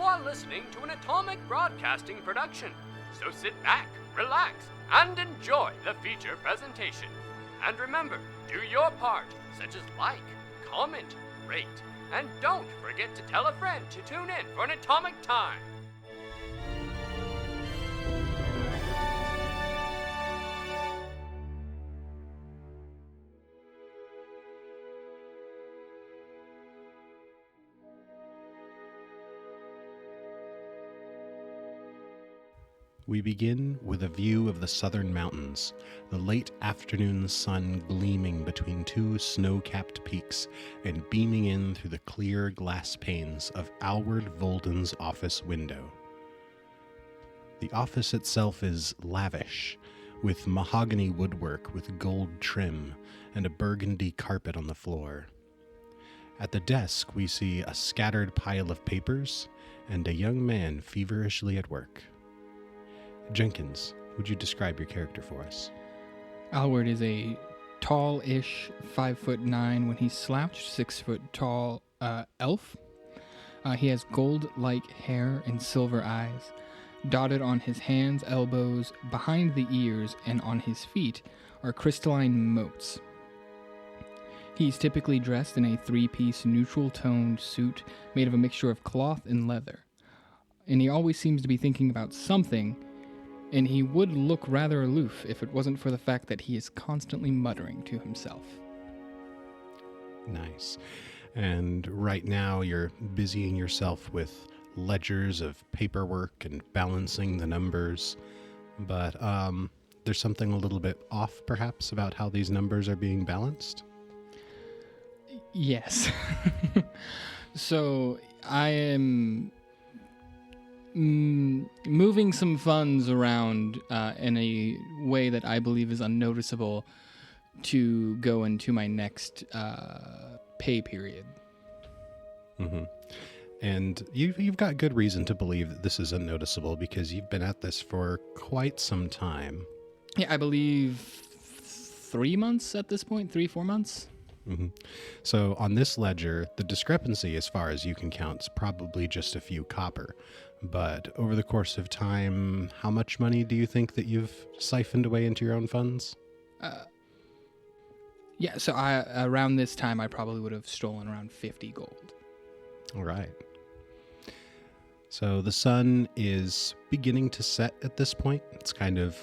are listening to an Atomic Broadcasting production, so sit back, relax, and enjoy the feature presentation. And remember, do your part, such as like, comment, rate, and don't forget to tell a friend to tune in for an Atomic Time. We begin with a view of the southern mountains, the late afternoon sun gleaming between two snow-capped peaks and beaming in through the clear glass panes of Alward Volden's office window. The office itself is lavish, with mahogany woodwork with gold trim and a burgundy carpet on the floor. At the desk, we see a scattered pile of papers and a young man feverishly at work. Jenkins, would you describe your character for us? Alward is a tall-ish 5'9" when he's slouched, 6 foot tall elf. He has gold-like hair and silver eyes. Dotted on his hands, elbows, behind the ears, and on his feet are crystalline motes. He's typically dressed in a 3-piece neutral-toned suit made of a mixture of cloth and leather. And he always seems to be thinking about something, and he would look rather aloof if it wasn't for the fact that he is constantly muttering to himself. Nice. And right now you're busying yourself with ledgers of paperwork and balancing the numbers, but there's something a little bit off, perhaps, about how these numbers are being balanced? Yes. So I am moving some funds around in a way that I believe is unnoticeable to go into my next pay period. Mm-hmm. And you've got good reason to believe that this is unnoticeable because you've been at this for quite some time. Yeah, I believe 3 months at this point, 3-4 months. Mm-hmm. So on this ledger, the discrepancy, as far as you can count, is probably just a few copper. But over the course of time, how much money do you think that you've siphoned away into your own funds? Yeah, so around this time, I probably would have stolen around 50 gold. All right. So the sun is beginning to set at this point. It's kind of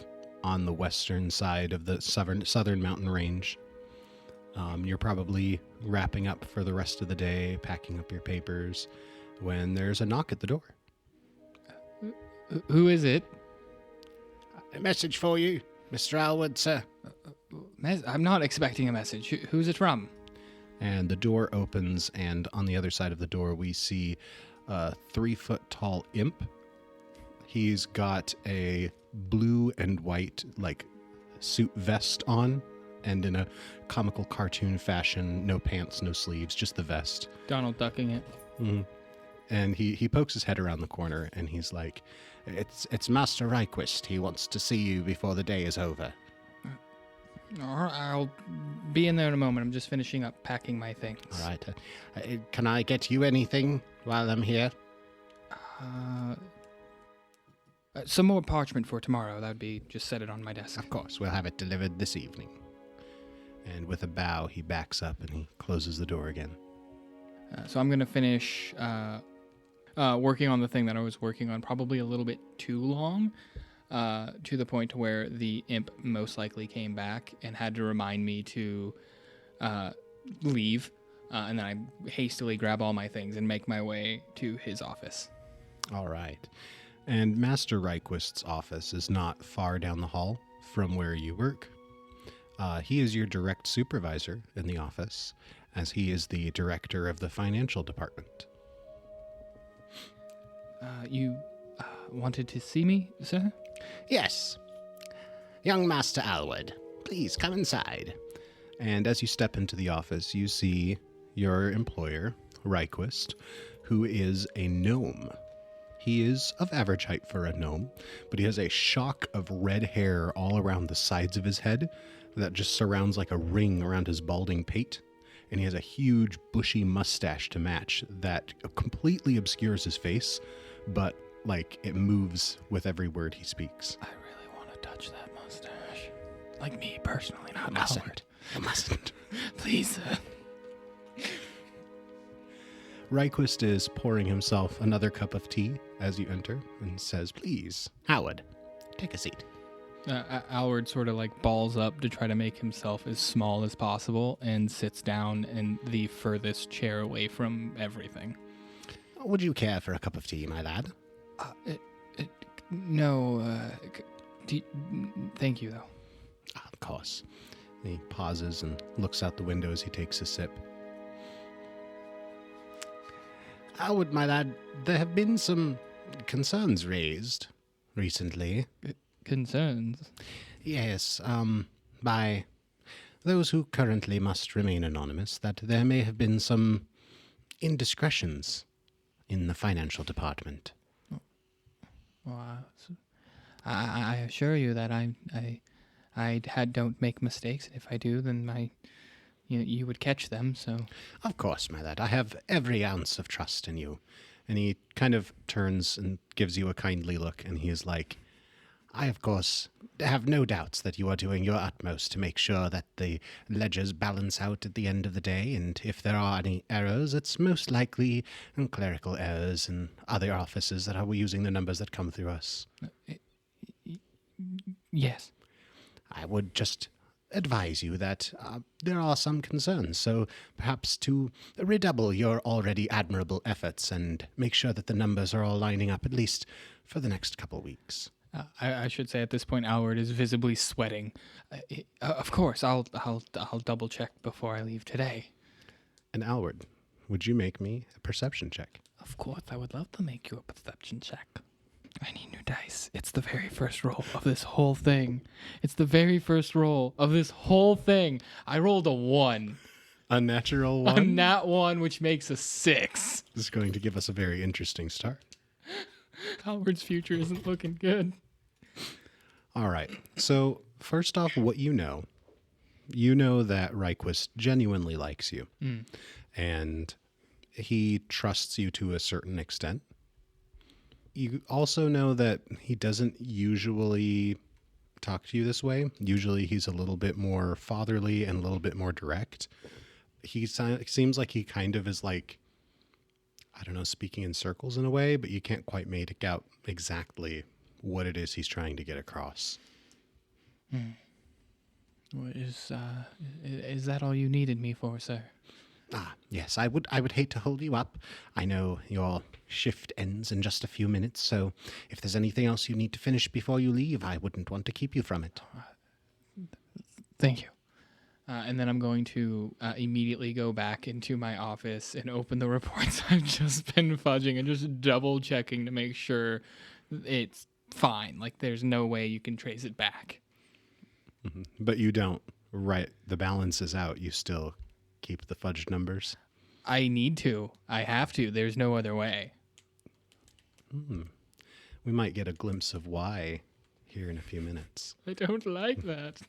on the western side of the southern mountain range. You're probably wrapping up for the rest of the day, packing up your papers, when there's a knock at the door. Who is it? A message for you, Mr. Alward, sir. I'm not expecting a message. Who's it from? And the door opens, and on the other side of the door, we see a 3-foot-tall imp. He's got a blue and white, suit vest on, and in a comical cartoon fashion, no pants, no sleeves, just the vest. Donald ducking it. Mm-hmm. And he pokes his head around the corner, and he's like, It's Master Reichwist. He wants to see you before the day is over. I'll be in there in a moment. I'm just finishing up packing my things. All right. Can I get you anything while I'm here? Some more parchment for tomorrow. That would be, just set it on my desk. Of course, we'll have it delivered this evening. And with a bow, he backs up and he closes the door again. So I'm going to finish working on the thing that I was working on probably a little bit too long, to the point to where the imp most likely came back and had to remind me to leave. And then I hastily grab all my things and make my way to his office. All right. And Master Reichwist's office is not far down the hall from where you work. He is your direct supervisor in the office, as he is the director of the financial department. You wanted to see me, sir? Yes. Young Master Alward, please come inside. And as you step into the office, you see your employer, Reichwist, who is a gnome. He is of average height for a gnome, but he has a shock of red hair all around the sides of his head that just surrounds like a ring around his balding pate. and he has a huge bushy mustache to match that completely obscures his face, but like it moves with every word he speaks. I really want to touch that mustache. Like me personally, not Mustn't. Alward. You mustn't. Please, Ryquist is pouring himself another cup of tea as you enter and says, "Please." Howard, take a seat. Alward sort of like balls up to try to make himself as small as possible and sits down in the furthest chair away from everything. Would you care for a cup of tea, my lad? No, thank you, though. Of course. He pauses and looks out the window as he takes a sip. Howard, my lad, there have been some concerns raised recently. Concerns? Yes, by those who currently must remain anonymous, that there may have been some indiscretions in the financial department. Well, I assure you that I don't make mistakes. If I do, then you would catch them. So Of course, my lad, I have every ounce of trust in you. And he kind of turns and gives you a kindly look, and he is like, I, of course, have no doubts that you are doing your utmost to make sure that the ledgers balance out at the end of the day, and if there are any errors, it's most likely clerical errors in other offices that are using the numbers that come through us. yes. I would just advise you that there are some concerns, so perhaps to redouble your already admirable efforts and make sure that the numbers are all lining up, at least for the next couple weeks. I should say at this point, Alward is visibly sweating. Of course, I'll double check before I leave today. "And Alward, would you make me a perception check?" Of course, I would love to make you a perception check. I need new dice. It's the very first roll of this whole thing. It's the very first roll of this whole thing. I rolled a 1. A natural one? A nat 1, which makes a 6. This is going to give us a very interesting start. Alward's future isn't looking good. All right. So, first off, what you know that Ryquist genuinely likes you. And he trusts you to a certain extent. You also know that he doesn't usually talk to you this way. Usually he's a little bit more fatherly and a little bit more direct. He seems like he kind of is like, I don't know, speaking in circles in a way, but you can't quite make out exactly what it is he's trying to get across. Is that all you needed me for, sir? Yes, I would hate to hold you up. I know your shift ends in just a few minutes, so if there's anything else you need to finish before you leave, I wouldn't want to keep you from it. Thank you. And then I'm going to immediately go back into my office and open the reports I've just been fudging and just double checking to make sure it's fine. Like there's no way you can trace it back. Mm-hmm. But you don't. Right. The balance is out. You still keep the fudged numbers. I need to. I have to. There's no other way. We might get a glimpse of why here in a few minutes. I don't like that.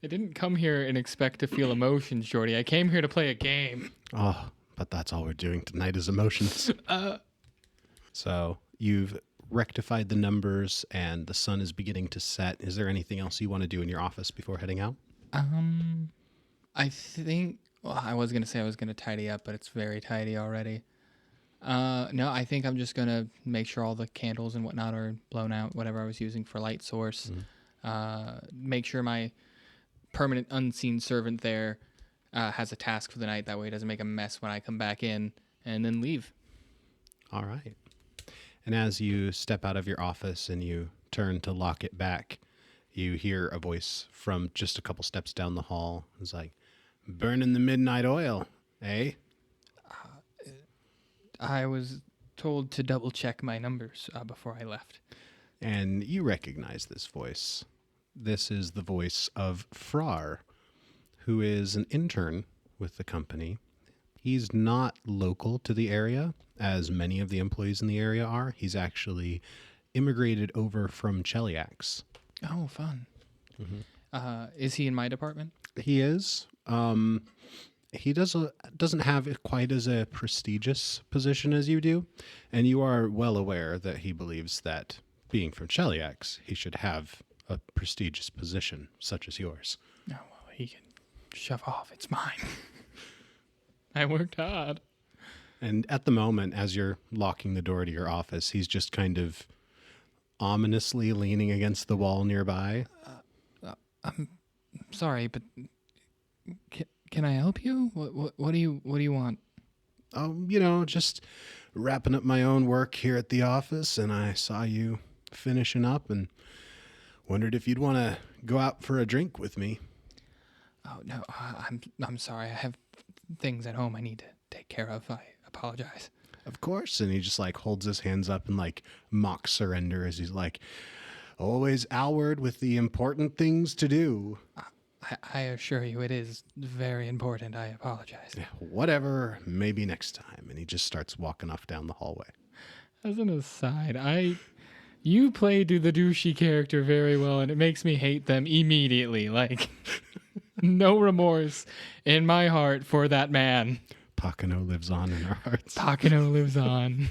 I didn't come here and expect to feel emotions, Jordy. I came here to play a game. Oh, but that's all we're doing tonight is emotions. So you've rectified the numbers and the sun is beginning to set. Is there anything else you want to do in your office before heading out? I think, well, I was going to say I was going to tidy up, but it's very tidy already. No, I think I'm just going to make sure all the candles and whatnot are blown out, whatever I was using for light source. Make sure my permanent unseen servant there has a task for the night. That way it doesn't make a mess when I come back in, and then leave. All right. And as you step out of your office and you turn to lock it back, you hear a voice from just a couple steps down the hall. It's like, "Burning the midnight oil, eh?" I was told to double check my numbers before I left. And you recognize this voice. This is the voice of Frar, who is an intern with the company. He's not local to the area, as many of the employees in the area are. He's actually immigrated over from Cheliax. Oh, fun. Is he in my department? He is. He doesn't have it quite as a prestigious position as you do, and you are well aware that he believes that, being from Sheliax, he should have a prestigious position such as yours. Oh, well, he can shove off. It's mine. I worked hard. And at the moment, as you're locking the door to your office, he's just kind of ominously leaning against the wall nearby. I'm sorry, but can I help you? What do you want? Just wrapping up my own work here at the office, and I saw you finishing up and wondered if you'd want to go out for a drink with me. Oh no, I'm sorry. I have things at home I need to take care of. I apologize. Of course. And he just like holds his hands up in like mock surrender as he's like, always Alward with the important things to do. I assure you it is very important. I apologize. Yeah, whatever, maybe next time. And he just starts walking off down the hallway. As an aside, you play the douchey character very well, and it makes me hate them immediately. Like, no remorse in my heart for that man. Pakano lives on in our hearts. Pakano lives on.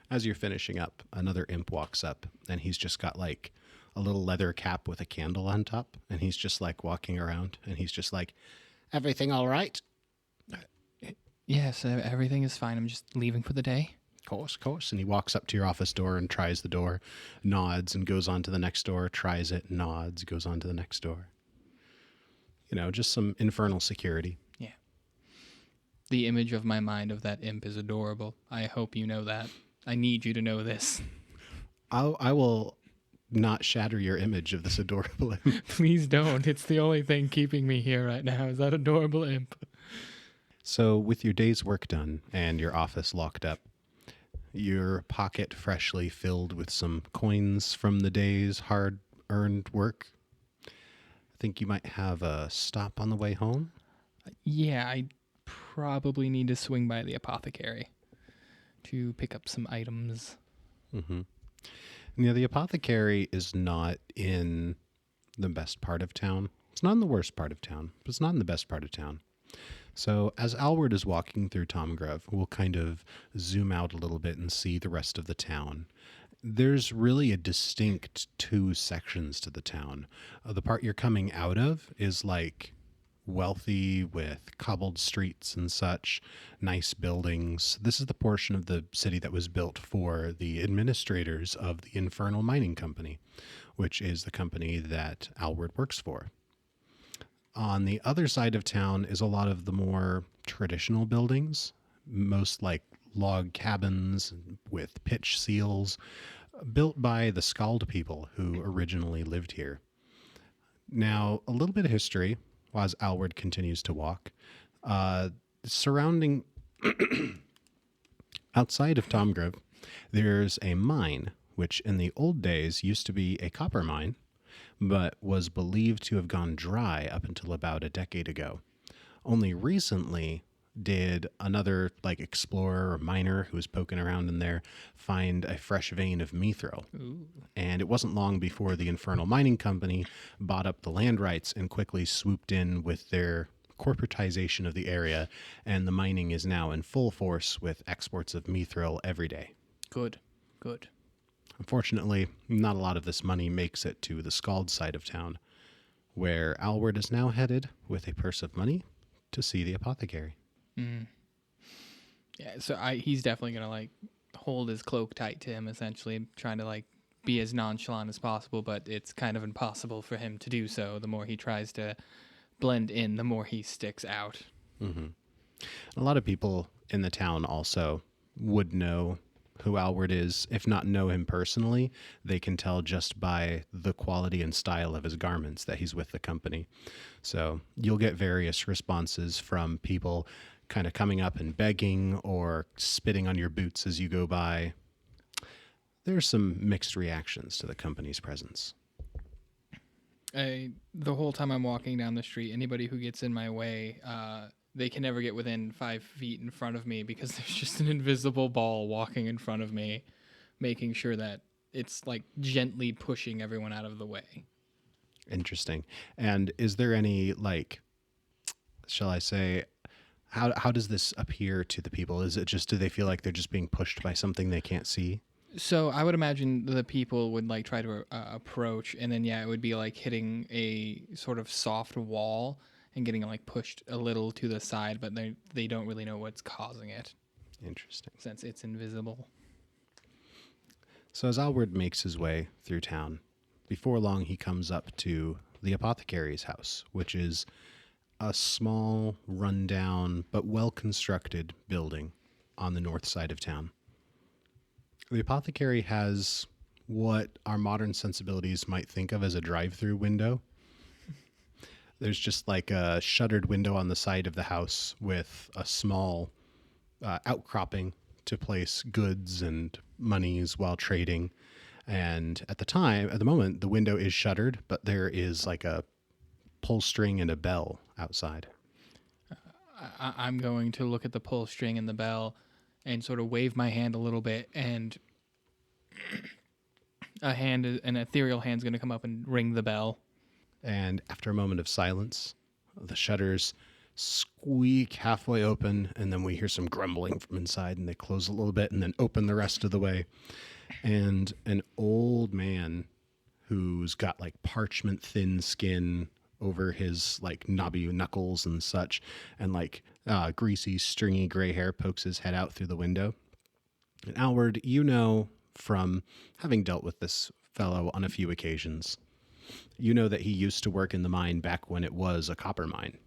As you're finishing up, another imp walks up, and he's just got like a little leather cap with a candle on top, and he's just like walking around, and he's just like, everything all right? Yes, everything is fine. I'm just leaving for the day. Of course. And he walks up to your office door and tries the door, nods, and goes on to the next door, tries it, nods, goes on to the next door. Just some infernal security. Yeah. The image of my mind of that imp is adorable. I hope you know that. I need you to know this. I will not shatter your image of this adorable imp. Please don't. It's the only thing keeping me here right now is that adorable imp. So with your day's work done and your office locked up, your pocket freshly filled with some coins from the day's hard-earned work, I think you might have a stop on the way home? Yeah, I probably need to swing by the apothecary to pick up some items. Mm-hmm. Yeah, the apothecary is not in the best part of town. It's not in the worst part of town, but it's not in the best part of town. So as Alward is walking through Tomgrove, we'll kind of zoom out a little bit and see the rest of the town. There's really a distinct two sections to the town. The part you're coming out of is like wealthy with cobbled streets and such, nice buildings. This is the portion of the city that was built for the administrators of the Infernal Mining Company, which is the company that Alward works for. On the other side of town is a lot of the more traditional buildings, most like log cabins with pitch seals, built by the Skald people who originally lived here. Now, a little bit of history as Alward continues to walk. Surrounding, outside of Tomgrove, there's a mine, which in the old days used to be a copper mine, but was believed to have gone dry up until about a decade ago. Only recently did another explorer or miner who was poking around in there find a fresh vein of mithril. Ooh. And it wasn't long before the Infernal Mining Company bought up the land rights and quickly swooped in with their corporatization of the area, and the mining is now in full force with exports of mithril every day. Good. Unfortunately, not a lot of this money makes it to the Skald side of town, where Alward is now headed with a purse of money to see the apothecary. Mm. Yeah, so he's definitely going to hold his cloak tight to him, essentially, trying to be as nonchalant as possible, but it's kind of impossible for him to do so. The more he tries to blend in, the more he sticks out. Mm-hmm. A lot of people in the town also would know who Alward is. If not know him personally, they can tell just by the quality and style of his garments that he's with the company. So you'll get various responses from people kind of coming up and begging or spitting on your boots as you go by. There's some mixed reactions to the company's presence. The whole time I'm walking down the street, anybody who gets in my way, they can never get within 5 feet in front of me because there's just an invisible ball walking in front of me, making sure that it's gently pushing everyone out of the way. Interesting. And is there any shall I say, how does this appear to the people? Is it just, do they feel like they're just being pushed by something they can't see? So I would imagine the people would like try to approach, and then it would be like hitting a sort of soft wall and getting like pushed a little to the side, but they don't really know what's causing it. Interesting. Since it's invisible. So as Alward makes his way through town, before long he comes up to the apothecary's house, which is a small, rundown, but well-constructed building on the north side of town. The apothecary has what our modern sensibilities might think of as a drive-through window. There's just like a shuttered window on the side of the house with a small outcropping to place goods and monies while trading. And at the moment, the window is shuttered, but there is like a pull string and a bell outside. I'm going to look at the pull string and the bell and sort of wave my hand a little bit, and an ethereal hand's going to come up and ring the bell. And after a moment of silence, the shutters squeak halfway open, and then we hear some grumbling from inside, and they close a little bit and then open the rest of the way. And an old man who's got like parchment thin skin over his like knobby knuckles and such, and like greasy, stringy gray hair pokes his head out through the window. And Alward, you know from having dealt with this fellow on a few occasions, you know that he used to work in the mine back when it was a copper mine.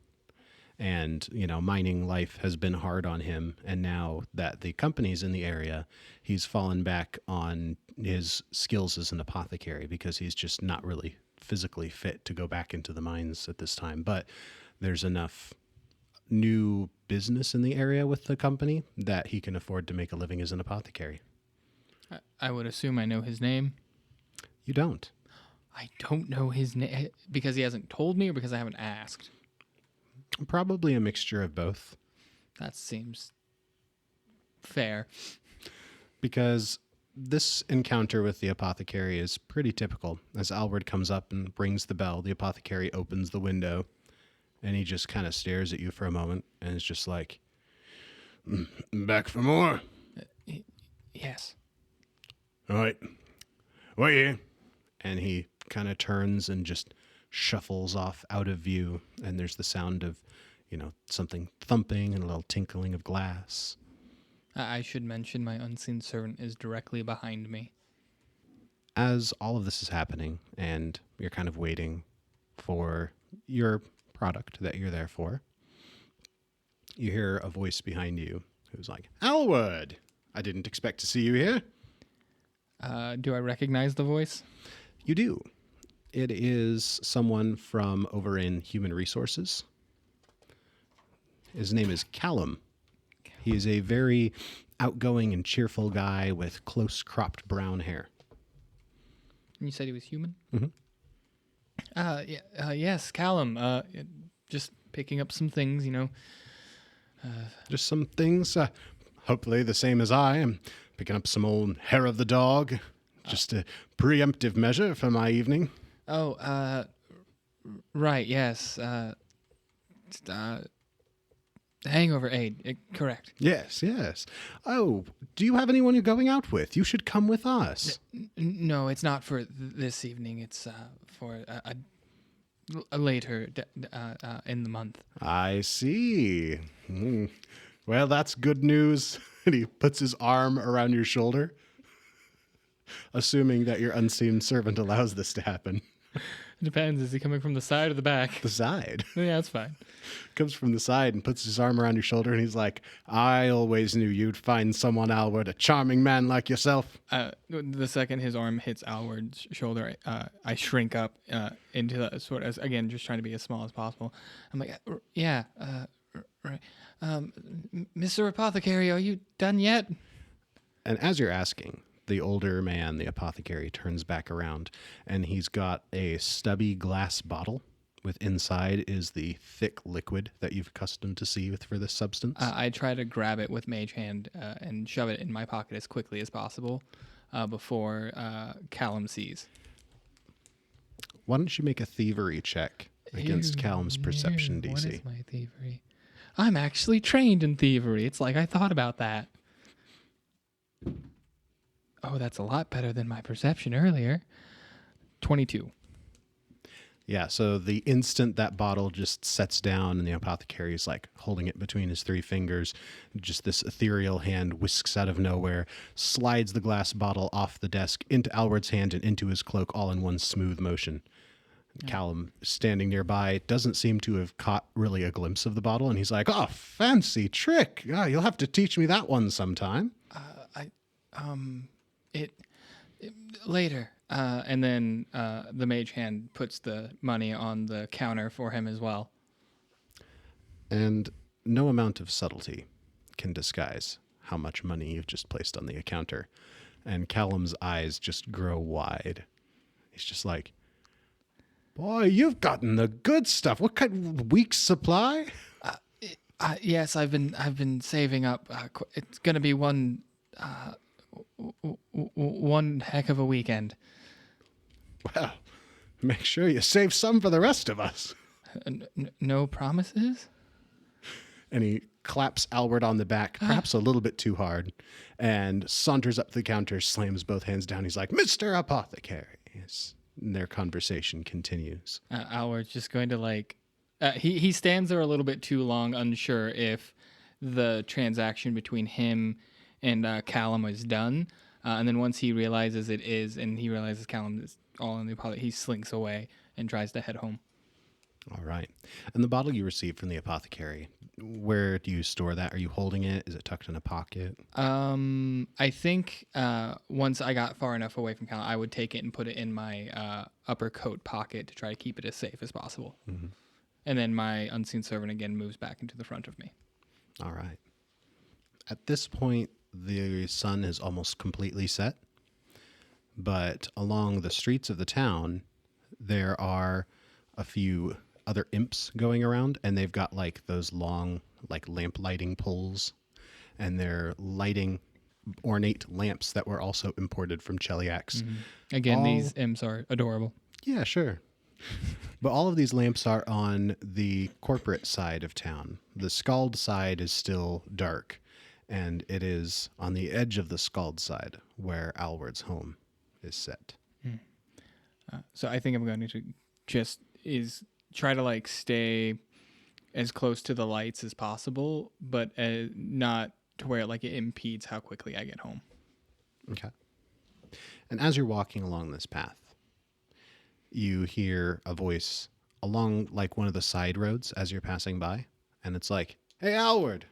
And, mining life has been hard on him. And now that the company's in the area, he's fallen back on his skills as an apothecary because he's just not really physically fit to go back into the mines at this time. But there's enough new business in the area with the company that he can afford to make a living as an apothecary. I would assume I know his name. You don't. I don't know his name because he hasn't told me or because I haven't asked. Probably a mixture of both. That seems fair. Because this encounter with the apothecary is pretty typical. As Alward comes up and rings the bell, the apothecary opens the window, and he just kind of stares at you for a moment, and is just like, "Back for more?" Yes. "All right. Wait here." And he kind of turns and just shuffles off out of view, and there's the sound of, something thumping and a little tinkling of glass. I should mention my unseen servant is directly behind me. As all of this is happening, and you're kind of waiting for your product that you're there for, you hear a voice behind you who's like, "Alward, I didn't expect to see you here." Do I recognize the voice? You do. It is someone from over in Human Resources. His name is Callum. He is a very outgoing and cheerful guy with close cropped brown hair. You said he was human? Mm-hmm. Yes, Callum. Just picking up some things, Just some things, hopefully the same as I. I'm picking up some old hair of the dog. Just a preemptive measure for my evening. Oh, right, yes. Hangover aid, correct. Yes. Oh, do you have anyone you're going out with? You should come with us. No, it's not for this evening. It's for a later in the month. I see. Well, that's good news. And he puts his arm around your shoulder, assuming that your unseen servant allows this to happen. It depends. Is he coming from the side or the back? The side. Yeah, that's fine. Comes from the side and puts his arm around your shoulder, and he's like, "I always knew you'd find someone, Alward, a charming man like yourself." The second his arm hits Alward's shoulder, I shrink up into the sort of, again, just trying to be as small as possible. I'm like, right. Mr. Apothecary, are you done yet? And as you're asking, the older man, the apothecary, turns back around, and he's got a stubby glass bottle with inside is the thick liquid that you've accustomed to see for this substance. I try to grab it with mage hand and shove it in my pocket as quickly as possible before Callum sees. Why don't you make a thievery check? against Callum's perception What DC. is my thievery? I'm actually trained in thievery. It's like I thought about that. Oh, that's a lot better than my perception earlier. 22. Yeah, so the instant that bottle just sets down and the apothecary is like holding it between his three fingers, just this ethereal hand whisks out of nowhere, slides the glass bottle off the desk into Alward's hand and into his cloak all in one smooth motion. Callum, standing nearby, doesn't seem to have caught really a glimpse of the bottle, and he's like, "Oh, fancy trick! You'll have to teach me that one sometime." Later. And then the mage hand puts the money on the counter for him as well. And no amount of subtlety can disguise how much money you've just placed on the counter. And Callum's eyes just grow wide. He's just like, "Boy, you've gotten the good stuff. What kind of week's supply?" Yes, I've been saving up. It's gonna be one heck of a weekend. Well, make sure you save some for the rest of us. No promises? And he claps Alward on the back, perhaps a little bit too hard, and saunters up to the counter, slams both hands down. He's like, "Mr. Apothecary." And their conversation continues. Alward's just going to he stands there a little bit too long, unsure if the transaction between him and Callum is done. And then once he realizes it is, and he realizes Callum is all in the apology, he slinks away and tries to head home. All right. And the bottle you received from the apothecary, where do you store that? Are you holding it? Is it tucked in a pocket? I think once I got far enough away from Callum, I would take it and put it in my upper coat pocket to try to keep it as safe as possible. Mm-hmm. And then my unseen servant again moves back into the front of me. All right. At this point, the sun is almost completely set, but along the streets of the town, there are a few other imps going around, and they've got like those long lamp lighting poles, and they're lighting ornate lamps that were also imported from Cheliax. Mm-hmm. Again, these imps are adorable. Yeah, sure. But all of these lamps are on the corporate side of town. The Scald side is still dark, and it is on the edge of the Scald side where Alward's home is set. So I think I'm going to just try to stay as close to the lights as possible, but not to where it impedes how quickly I get home. Okay. And as you're walking along this path, you hear a voice along one of the side roads as you're passing by, and it's like, "Hey, Alward."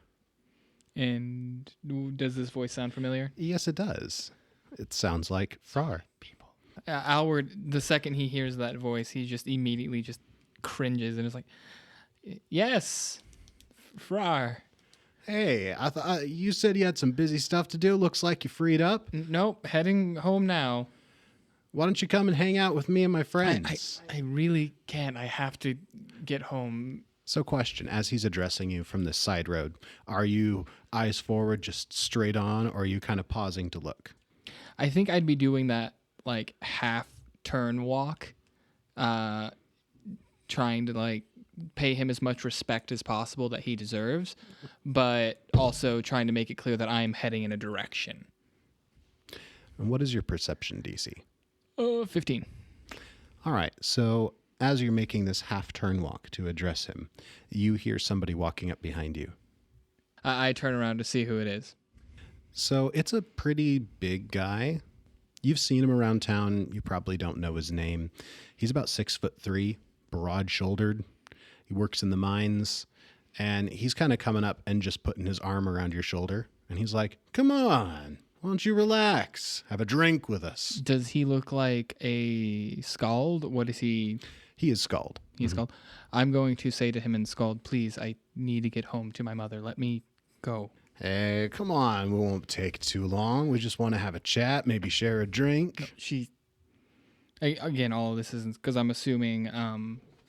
And does this voice sound familiar? Yes, it does. It sounds like Frar. People. Alward, the second he hears that voice, he just immediately just cringes and is like, "Yes, Frar." Hey, I thought you said you had some busy stuff to do. Looks like you freed up. Nope, heading home now. Why don't you come and hang out with me and my friends? I really can't. I have to get home. So question, as he's addressing you from this side road, are you eyes forward, just straight on, or are you kind of pausing to look? I think I'd be doing that half turn walk, trying to pay him as much respect as possible that he deserves, but also trying to make it clear that I'm heading in a direction. And what is your perception DC? 15. All right. So as you're making this half turn walk to address him, you hear somebody walking up behind you. I turn around to see who it is. So it's a pretty big guy. You've seen him around town. You probably don't know his name. He's about 6'3", broad-shouldered. He works in the mines, and he's kind of coming up and just putting his arm around your shoulder. And he's like, "Come on, why don't you relax? Have a drink with us." Does he look like a Scald? What is he? He is Scald. He's Scald. I'm going to say to him in Scald, "Please, I need to get home to my mother. Let me go." Hey, come on. We won't take too long. We just want to have a chat, maybe share a drink. Again, all of this isn't because I'm assuming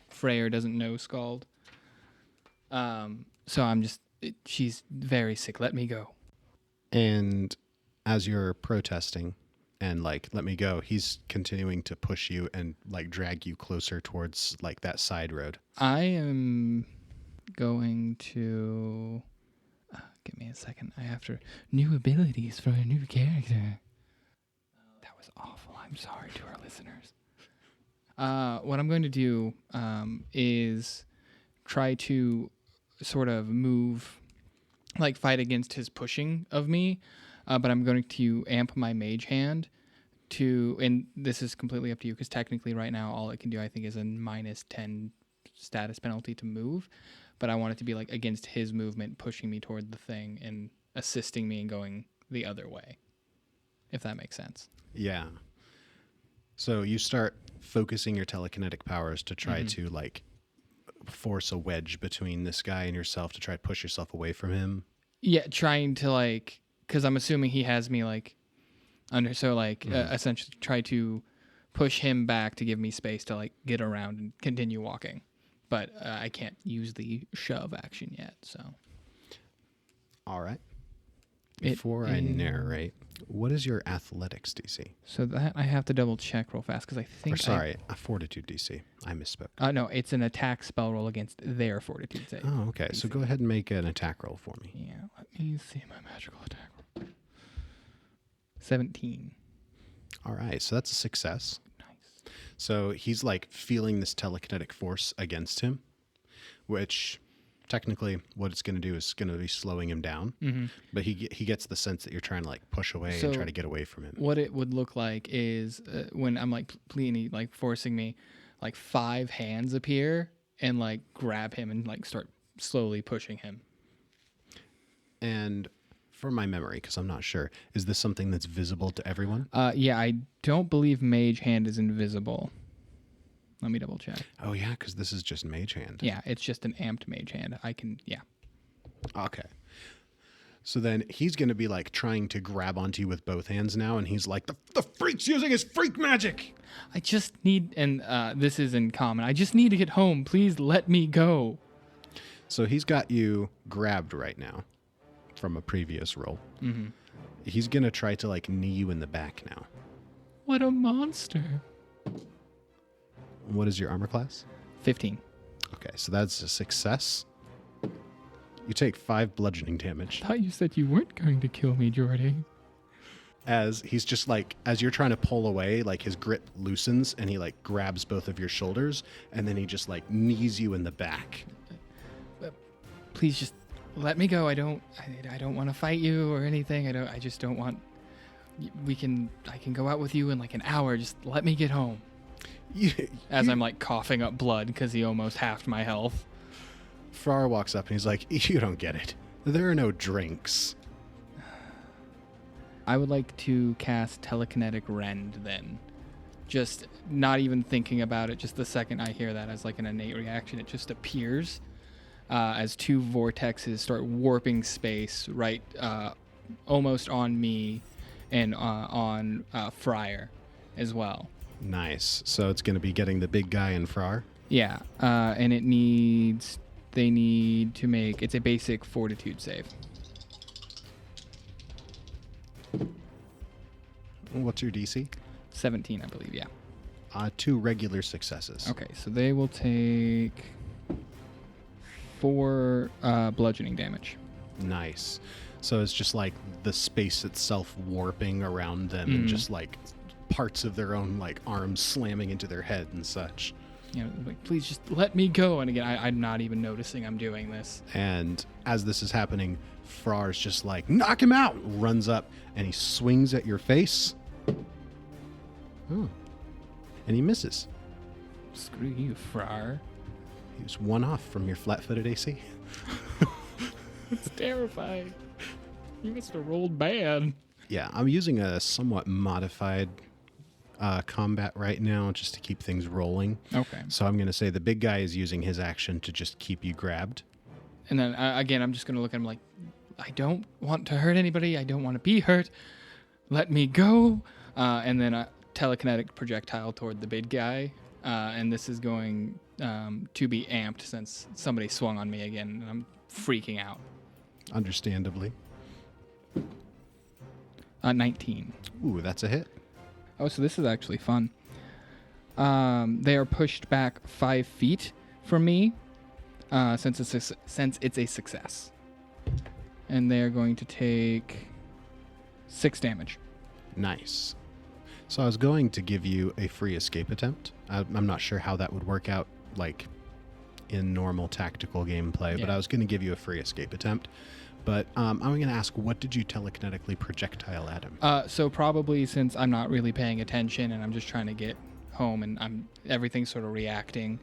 Freyr doesn't know Scald. So she's very sick. Let me go. And as you're protesting, and like let me go. He's continuing to push you and like drag you closer towards like that side road. I am going to give me a second. I have to new abilities for a new character. That was awful. I'm sorry to our listeners. What I'm going to do is try to sort of move, like fight against his pushing of me, but I'm going to amp my mage hand to, and this is completely up to you because technically right now all it can do I think is a -10 status penalty to move, but I want it to be like against his movement, pushing me toward the thing and assisting me in going the other way, if that makes sense. Yeah. So you start focusing your telekinetic powers to try to like force a wedge between this guy and yourself to try to push yourself away from him. Yeah, trying to like, because I'm assuming he has me like under, so like essentially try to push him back to give me space to like get around and continue walking. But I can't use the shove action yet, so. All right. Before I narrate, what is your athletics DC? So that I have to double check real fast because I think. A fortitude DC. I misspoke. No, it's an attack spell roll against their fortitude save. Oh, okay. DC. So go ahead and make an attack roll for me. Yeah, let me see my magical attack roll. 17. All right, so that's a success. Nice. So he's like feeling this telekinetic force against him, which technically what it's going to do is going to be slowing him down. Mm-hmm. But he gets the sense that you're trying to like push away and try to get away from him. What it would look like is when I'm like pleading, like forcing me, like 5 hands appear and like grab him and like start slowly pushing him. And for my memory, because I'm not sure, is this something that's visible to everyone? Yeah, I don't believe Mage Hand is invisible. Let me double check. Oh, yeah, because this is just Mage Hand. Yeah, it's just an amped Mage Hand. Yeah. Okay. So then he's going to be like trying to grab onto you with both hands now, and he's like, the freak's using his freak magic! I just need, and this is in common, I just need to get home. Please let me go. So he's got you grabbed right now from a previous roll. Mm-hmm. He's going to try to like knee you in the back now. What a monster. What is your armor class? 15. Okay, so that's a success. You take 5 bludgeoning damage. I thought you said you weren't going to kill me, Jordy. As he's just like, as you're trying to pull away, like his grip loosens and he like grabs both of your shoulders and then he just like knees you in the back. Please just let me go. I don't want to fight you or anything. I just don't want. I can go out with you in like an hour. Just let me get home. As I'm like coughing up blood because he almost halved my health. Farr walks up and he's like, you don't get it. There are no drinks. I would like to cast Telekinetic Rend then. Just not even thinking about it. Just the second I hear that as like an innate reaction, it just appears. As 2 vortexes start warping space right almost on me and on Friar as well. Nice. So it's going to be getting the big guy in Farr? Yeah, and they need to make, it's a basic fortitude save. What's your DC? 17, I believe, yeah. 2 regular successes. Okay, so they will take 4 bludgeoning damage. Nice. So it's just like the space itself warping around them and just like parts of their own like arms slamming into their head and such. You know, like, please just let me go. And again, I'm not even noticing I'm doing this. And as this is happening, Farr's just like, knock him out! Runs up and he swings at your face. Oh. And he misses. Screw you, Farr. He was 1 off from your flat-footed AC. It's terrifying. You must have rolled bad. Yeah, I'm using a somewhat modified combat right now just to keep things rolling. Okay. So I'm going to say the big guy is using his action to just keep you grabbed. And then, again, I'm just going to look at him like, I don't want to hurt anybody. I don't want to be hurt. Let me go. And then a telekinetic projectile toward the big guy. And this is going to be amped since somebody swung on me again. And I'm freaking out. Understandably. 19. Ooh, that's a hit. Oh, so this is actually fun. They are pushed back 5 feet from me, since it's a success, and they are going to take 6 damage. Nice. So I was going to give you a free escape attempt. I'm not sure how that would work out, like, in normal tactical gameplay, but Yeah. I was going to give you a free escape attempt. But I'm going to ask, what did you telekinetically projectile at him? So probably since I'm not really paying attention and I'm just trying to get home and everything's sort of reacting,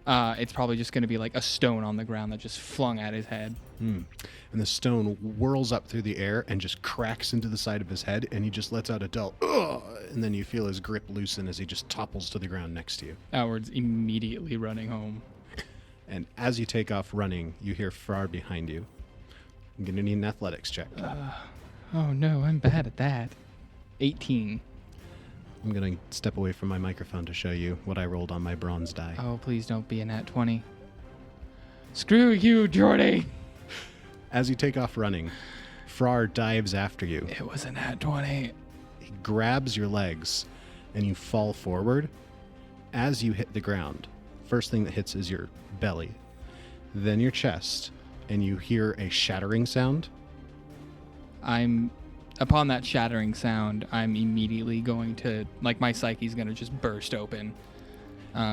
it's probably just going to be like a stone on the ground that just flung at his head. And the stone whirls up through the air and just cracks into the side of his head, and he just lets out a dull, ugh, and then you feel his grip loosen as he just topples to the ground next to you. Alward's immediately running home. And as you take off running, you hear Frar behind you. I'm going to need an athletics check. Oh no, I'm bad at that. 18. I'm going to step away from my microphone to show you what I rolled on my bronze die. Oh, please don't be a nat 20. Screw you, Jordy! As you take off running, Frar dives after you. It was a nat 20. He grabs your legs, and you fall forward. As you hit the ground, first thing that hits is your belly, then your chest, and you hear a shattering sound. Upon that shattering sound, I'm immediately going to, like, my psyche's going to just burst open,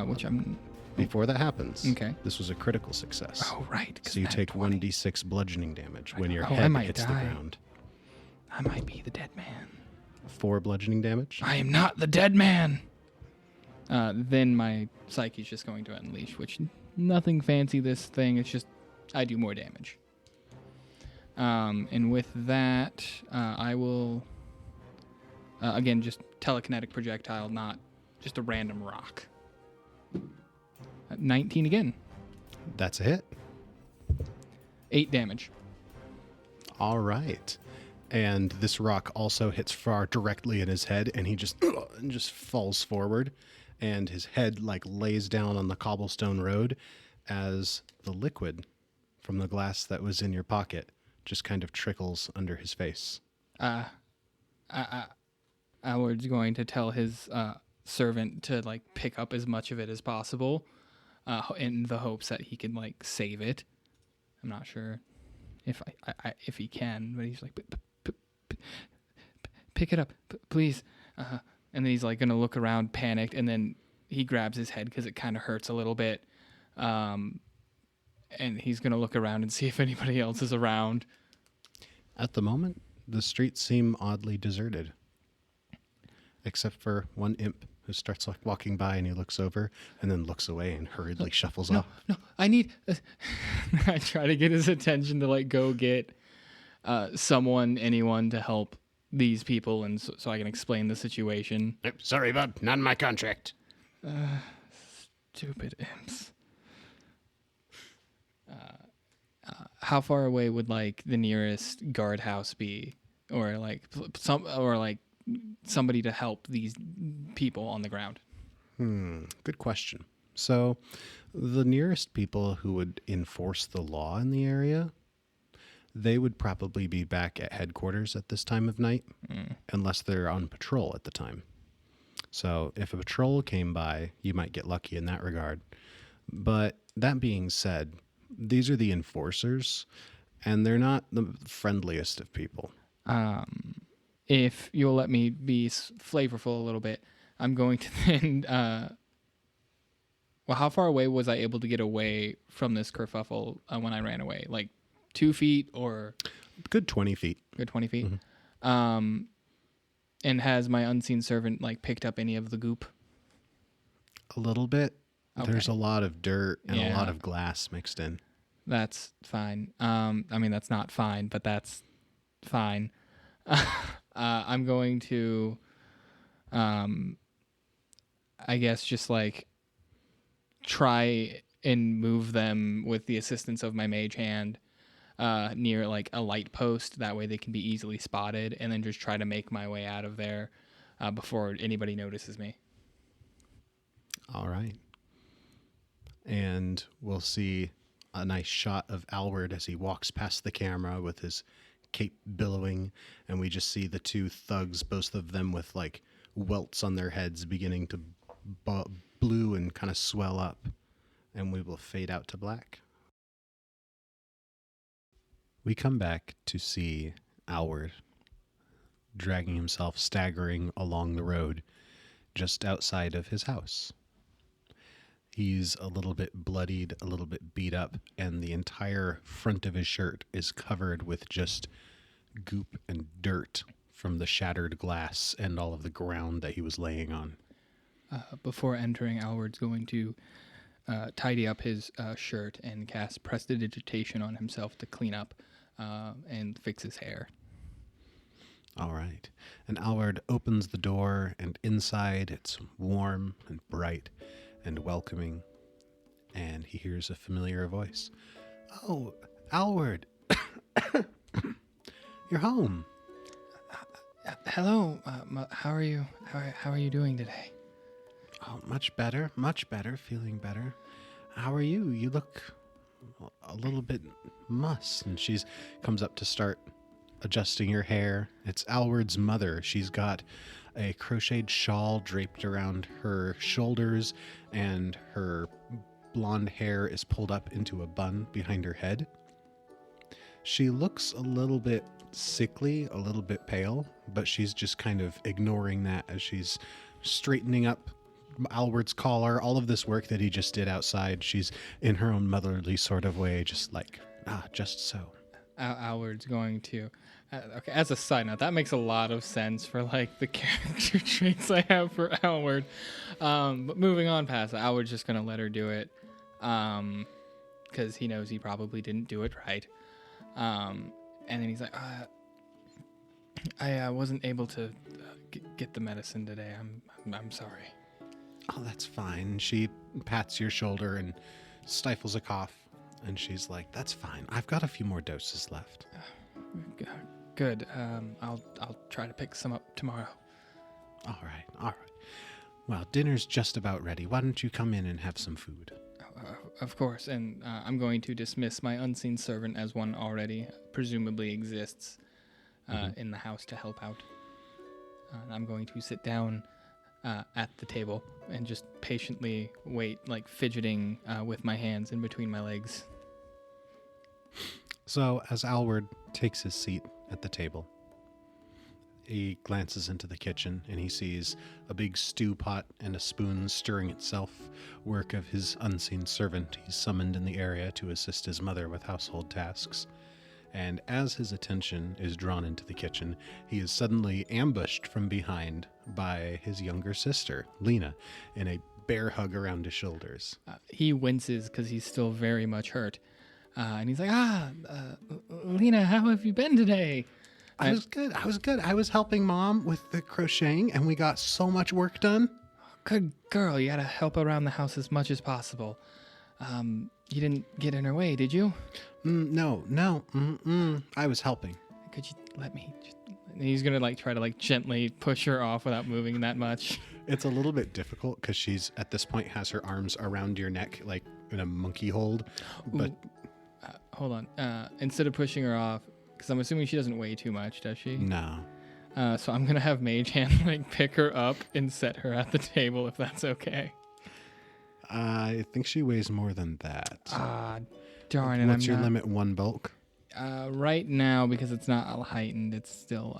which I'm... Before that happens, Okay. this was a critical success. Oh, right. 'cause So you nat take 20. 1d6 bludgeoning damage when your Oh, I head might hits die. the ground. I might be the dead man. 4 bludgeoning damage. I am not the dead man! Then my psyche's just going to unleash, which nothing fancy this thing. It's just I do more damage. And with that, I will, again, just telekinetic projectile, not just a random rock. 19 again. That's a hit. 8 damage. All right. And this rock also hits Frar directly in his head, and he just falls forward, and his head like lays down on the cobblestone road as the liquid from the glass that was in your pocket just kind of trickles under his face. Alward's going to tell his servant to like pick up as much of it as possible, in the hopes that he can like save it. I'm not sure if if he can, but he's like, pick it up, please. And then he's like gonna look around, panicked, and then he grabs his head because it kind of hurts a little bit. And he's gonna look around and see if anybody else is around. At the moment, the streets seem oddly deserted, except for one imp who starts like walking by, and he looks over and then looks away and hurriedly shuffles off. No, I need. I try to get his attention to like go get anyone to help these people, and so I can explain the situation. Sorry, bud, not in my contract. Stupid imps. How far away would like the nearest guardhouse be, or like somebody to help these people on the ground? Good question. So, the nearest people who would enforce the law in the area, they would probably be back at headquarters at this time of night, unless they're on patrol at the time. So, if a patrol came by, you might get lucky in that regard. But that being said, these are the enforcers, and they're not the friendliest of people. If you'll let me be flavorful a little bit, I'm going to then. Well, how far away was I able to get away from this kerfuffle when I ran away? Like 2 feet or Good 20 feet. good 20 feet? Mm-hmm. And has my unseen servant like picked up any of the goop? A little bit. Okay. There's a lot of dirt and a lot Yeah. of glass mixed in. That's fine. I mean, that's not fine, but that's fine. I'm going to, I guess, just like try and move them with the assistance of my mage hand near like a light post. That way they can be easily spotted, and then just try to make my way out of there before anybody notices me. All right. And we'll see a nice shot of Alward as he walks past the camera with his cape billowing, and we just see the two thugs, both of them with like welts on their heads beginning to blue and kind of swell up, and we will fade out to black. We come back to see Alward dragging himself staggering along the road just outside of his house. He's a little bit bloodied, a little bit beat up, and the entire front of his shirt is covered with just goop and dirt from the shattered glass and all of the ground that he was laying on. Before entering, Alward's going to tidy up his shirt and cast prestidigitation on himself to clean up and fix his hair. All right. And Alward opens the door, and inside it's warm and bright and welcoming, and he hears a familiar voice. Oh, Alward! You're home. Hello. How are you? How are you doing today? Oh, much better, feeling better. How are you? You look a little bit mussed. And she's comes up to start adjusting your hair. It's Alward's mother. She's got a crocheted shawl draped around her shoulders, and her blonde hair is pulled up into a bun behind her head. She looks a little bit sickly, a little bit pale, but she's just kind of ignoring that as she's straightening up Alward's collar, all of this work that he just did outside. She's in her own motherly sort of way, just like, just so. Alward's going to... okay, as a side note, that makes a lot of sense for, like, the character traits I have for Alward. But moving on past that, Alward's just going to let her do it, because he knows he probably didn't do it right. And then he's like, I wasn't able to get the medicine today. I'm sorry. Oh, that's fine. She pats your shoulder and stifles a cough, and she's like, that's fine. I've got a few more doses left. Good. I'll try to pick some up tomorrow. All right. Well, dinner's just about ready. Why don't you come in and have some food? Of course, and I'm going to dismiss my unseen servant, as one already presumably exists in the house to help out. And I'm going to sit down at the table and just patiently wait, like fidgeting with my hands in between my legs. So as Alward takes his seat at the table, he glances into the kitchen and he sees a big stew pot and a spoon stirring itself, work of his unseen servant he's summoned in the area to assist his mother with household tasks. And as his attention is drawn into the kitchen, he is suddenly ambushed from behind by his younger sister, Lena, in a bear hug around his shoulders. He winces because he's still very much hurt. And he's like, Lena, how have you been today? I was good. I was helping Mom with the crocheting, and we got so much work done. Good girl. You gotta help around the house as much as possible. You didn't get in her way, did you? No. I was helping. Could you let me? And he's gonna try to gently push her off without moving that much. It's a little bit difficult because she's at this point has her arms around your neck like in a monkey hold. But hold on. Instead of pushing her off, because I'm assuming she doesn't weigh too much, does she? No. So I'm gonna have Mage Hand pick her up and set her at the table, if that's okay. I think she weighs more than that. Darn it. What's your limit? 1 bulk? Right now, because it's not heightened, it's still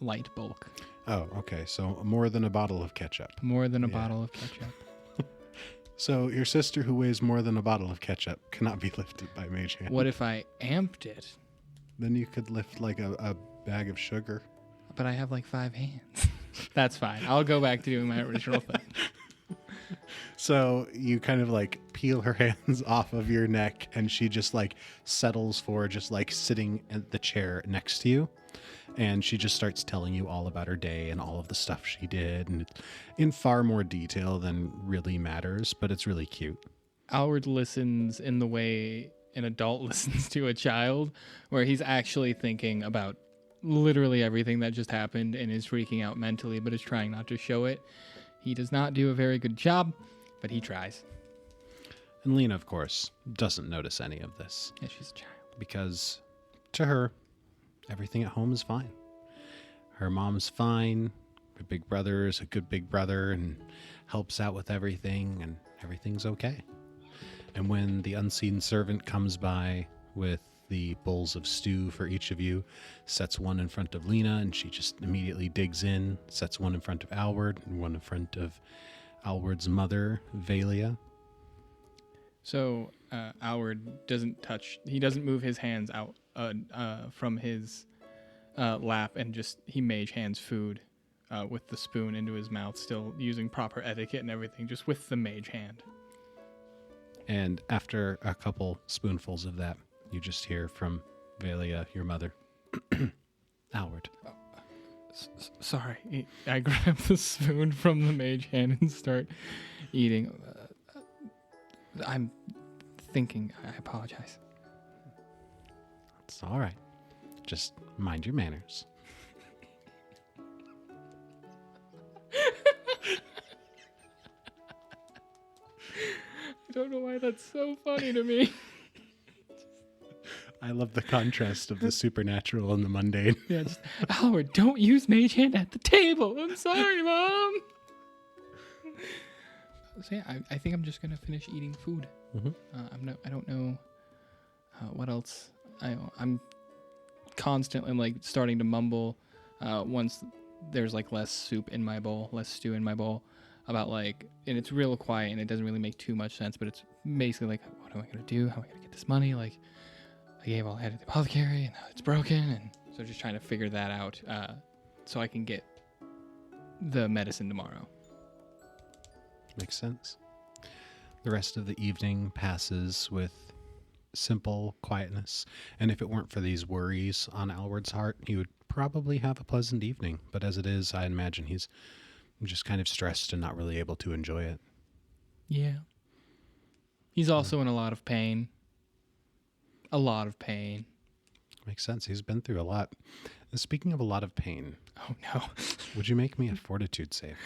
light bulk. Oh, okay. So more than a bottle of ketchup. More than a bottle of ketchup. So your sister who weighs more than a bottle of ketchup cannot be lifted by Mage Hand. What if I amped it? Then you could lift like a bag of sugar. But I have 5 hands. That's fine. I'll go back to doing my original thing. So you kind of peel her hands off of your neck, and she just settles for just sitting at the chair next to you. And she just starts telling you all about her day and all of the stuff she did, and in far more detail than really matters, but it's really cute. Alward listens in the way an adult listens to a child, where he's actually thinking about literally everything that just happened and is freaking out mentally, but is trying not to show it. He does not do a very good job, but he tries. And Lena, of course, doesn't notice any of this. Yeah, she's a child. Because to her, everything at home is fine. Her mom's fine. Your big brother is a good big brother and helps out with everything, and everything's okay. And when the unseen servant comes by with the bowls of stew for each of you, sets one in front of Lena, and she just immediately digs in, sets one in front of Alward, and one in front of Alward's mother, Valia. So Alward he doesn't move his hands out from his lap, and he mage hands food with the spoon into his mouth, still using proper etiquette and everything, just with the mage hand. And after a couple spoonfuls of that, you just hear from Valia, your mother. Alward. Sorry. I grab the spoon from the mage hand and start eating. I'm thinking. I apologize. It's all right. Just mind your manners. I don't know why that's so funny to me. I love the contrast of the supernatural and the mundane. Yeah, just, Alward, don't use mage hand at the table. I'm sorry, Mom. So yeah, I think I'm just gonna finish eating food. Mm-hmm. I don't know what else. I'm constantly starting to mumble once there's less soup in my bowl, less stew in my bowl, about and it's real quiet and it doesn't really make too much sense, but it's basically what am I gonna do? How am I gonna get this money? I gave all I had at the apothecary and now it's broken, and so just trying to figure that out so I can get the medicine tomorrow. Makes sense. The rest of the evening passes with simple quietness, and if it weren't for these worries on Alward's heart, he would probably have a pleasant evening. But as it is, I imagine he's just kind of stressed and not really able to enjoy it. Yeah. He's also in a lot of pain. A lot of pain. Makes sense. He's been through a lot. Speaking of a lot of pain. Oh, no. Would you make me a fortitude save?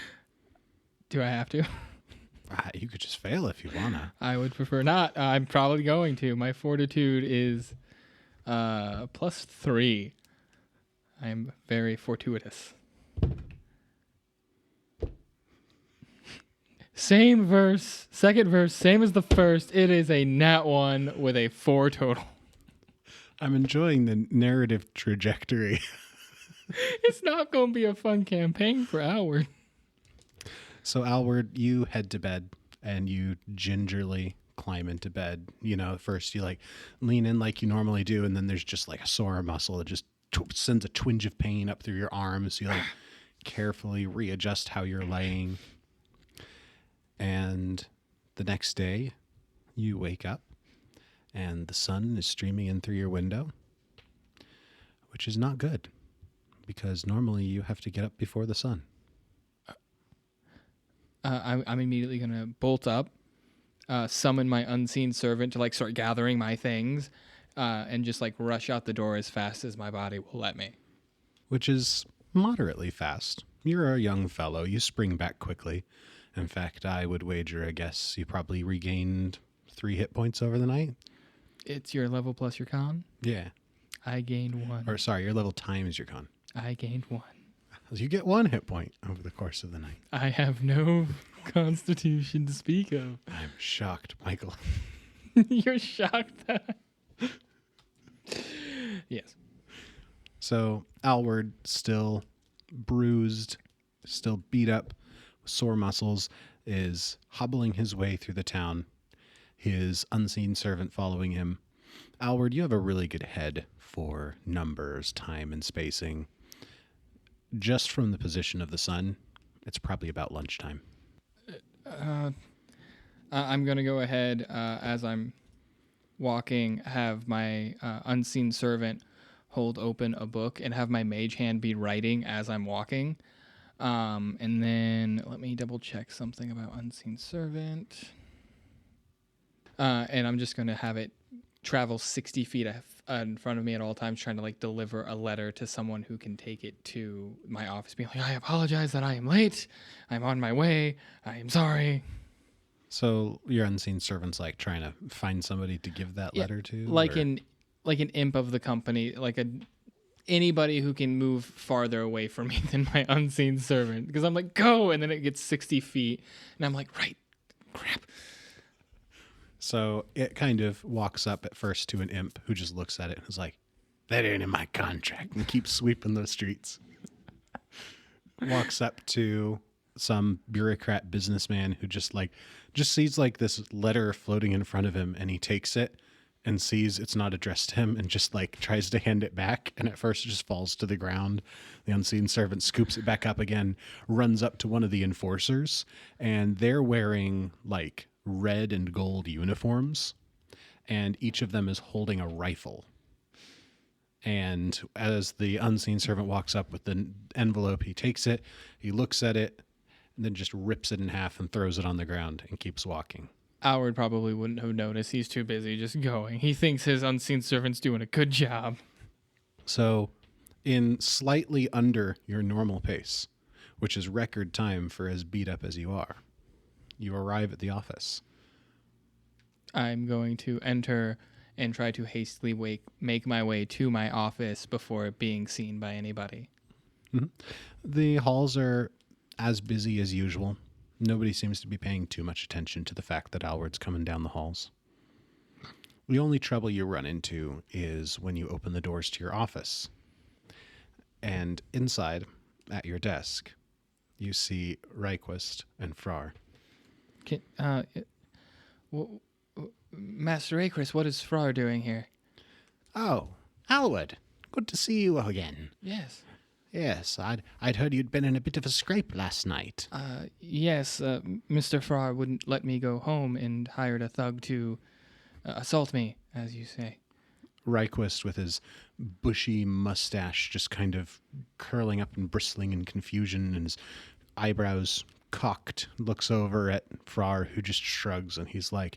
Do I have to? You could just fail if you wanna. I would prefer not. I'm probably going to. My fortitude is +3. I'm very fortuitous. Same verse, second verse, same as the first. It is a nat 1 with a 4 total. I'm enjoying the narrative trajectory. It's not going to be a fun campaign for Alward. So, Alward, you head to bed and you gingerly climb into bed. First you lean in like you normally do, and then there's just a sore muscle that just sends a twinge of pain up through your arms. You carefully readjust how you're laying. And the next day, you wake up and the sun is streaming in through your window, which is not good because normally you have to get up before the sun. I'm immediately going to bolt up, summon my unseen servant to start gathering my things, and just rush out the door as fast as my body will let me. Which is moderately fast. You're a young fellow. You spring back quickly. In fact, I would wager a guess you probably regained 3 hit points over the night. It's your level plus your con? Yeah. I gained 1. Or sorry, your level times your con. I gained 1. You get 1 hit point over the course of the night. I have no constitution to speak of. I'm shocked, Michael. You're shocked that... Yes. So, Alward, still bruised, still beat up, sore muscles, is hobbling his way through the town, his unseen servant following him. Alward, you have a really good head for numbers, time, and spacing. Just from the position of the sun, it's probably about lunchtime. I'm going to go ahead as I'm walking, have my unseen servant hold open a book and have my mage hand be writing as I'm walking. And then let me double check something about unseen servant. And I'm just going to have it travel 60 feet in front of me at all times, trying to deliver a letter to someone who can take it to my office, being I apologize that I am late. I'm on my way. I am sorry. So your unseen servant's trying to find somebody to give that letter to? Like an imp of the company, anybody who can move farther away from me than my unseen servant. Because I'm like, go! And then it gets 60 feet. And I'm like, right, crap. So it kind of walks up at first to an imp who just looks at it and is like, that ain't in my contract, and keeps sweeping the streets. Walks up to some bureaucrat businessman who just sees like this letter floating in front of him, and he takes it and sees it's not addressed to him and just like tries to hand it back, and at first it just falls to the ground. The unseen servant scoops it back up again, runs up to one of the enforcers, and they're wearing like red and gold uniforms, and each of them is holding a rifle. And as the unseen servant walks up with the envelope, he takes it, he looks at it, and then just rips it in half and throws it on the ground and keeps walking. Alward probably wouldn't have noticed. He's too busy just going. He thinks his unseen servant's doing a good job. So, in slightly under your normal pace, which is record time for as beat up as you are, you arrive at the office. I'm going to enter and try to hastily make my way to my office before being seen by anybody. Mm-hmm. The halls are as busy as usual. Nobody seems to be paying too much attention to the fact that Alward's coming down the halls. The only trouble you run into is when you open the doors to your office. And inside, at your desk, you see Ryquist and Frar. Master Akris, what is Frar doing here? Oh, Alward. Good to see you again. Yes. Yes, I'd heard you'd been in a bit of a scrape last night. Yes, Mr. Frar wouldn't let me go home and hired a thug to assault me, as you say. Ryquist, with his bushy mustache just kind of curling up and bristling in confusion, and his eyebrows cocked, looks over at Frar, who just shrugs, and he's like,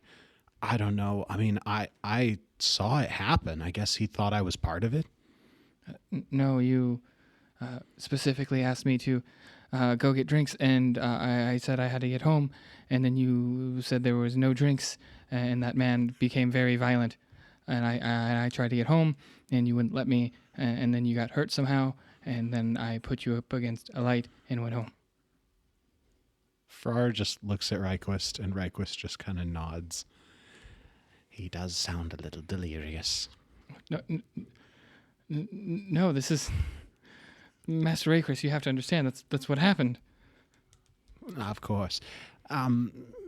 I don't know. I mean, I saw it happen. I guess he thought I was part of it. No, you specifically asked me to go get drinks, and I said I had to get home, and then you said there was no drinks, and that man became very violent, and I tried to get home, and you wouldn't let me, and then you got hurt somehow, and then I put you up against a light and went home. Frar just looks at Ryquist, and Ryquist just kind of nods. He does sound a little delirious. No, this is... Master Akris, you have to understand, that's what happened. Of course.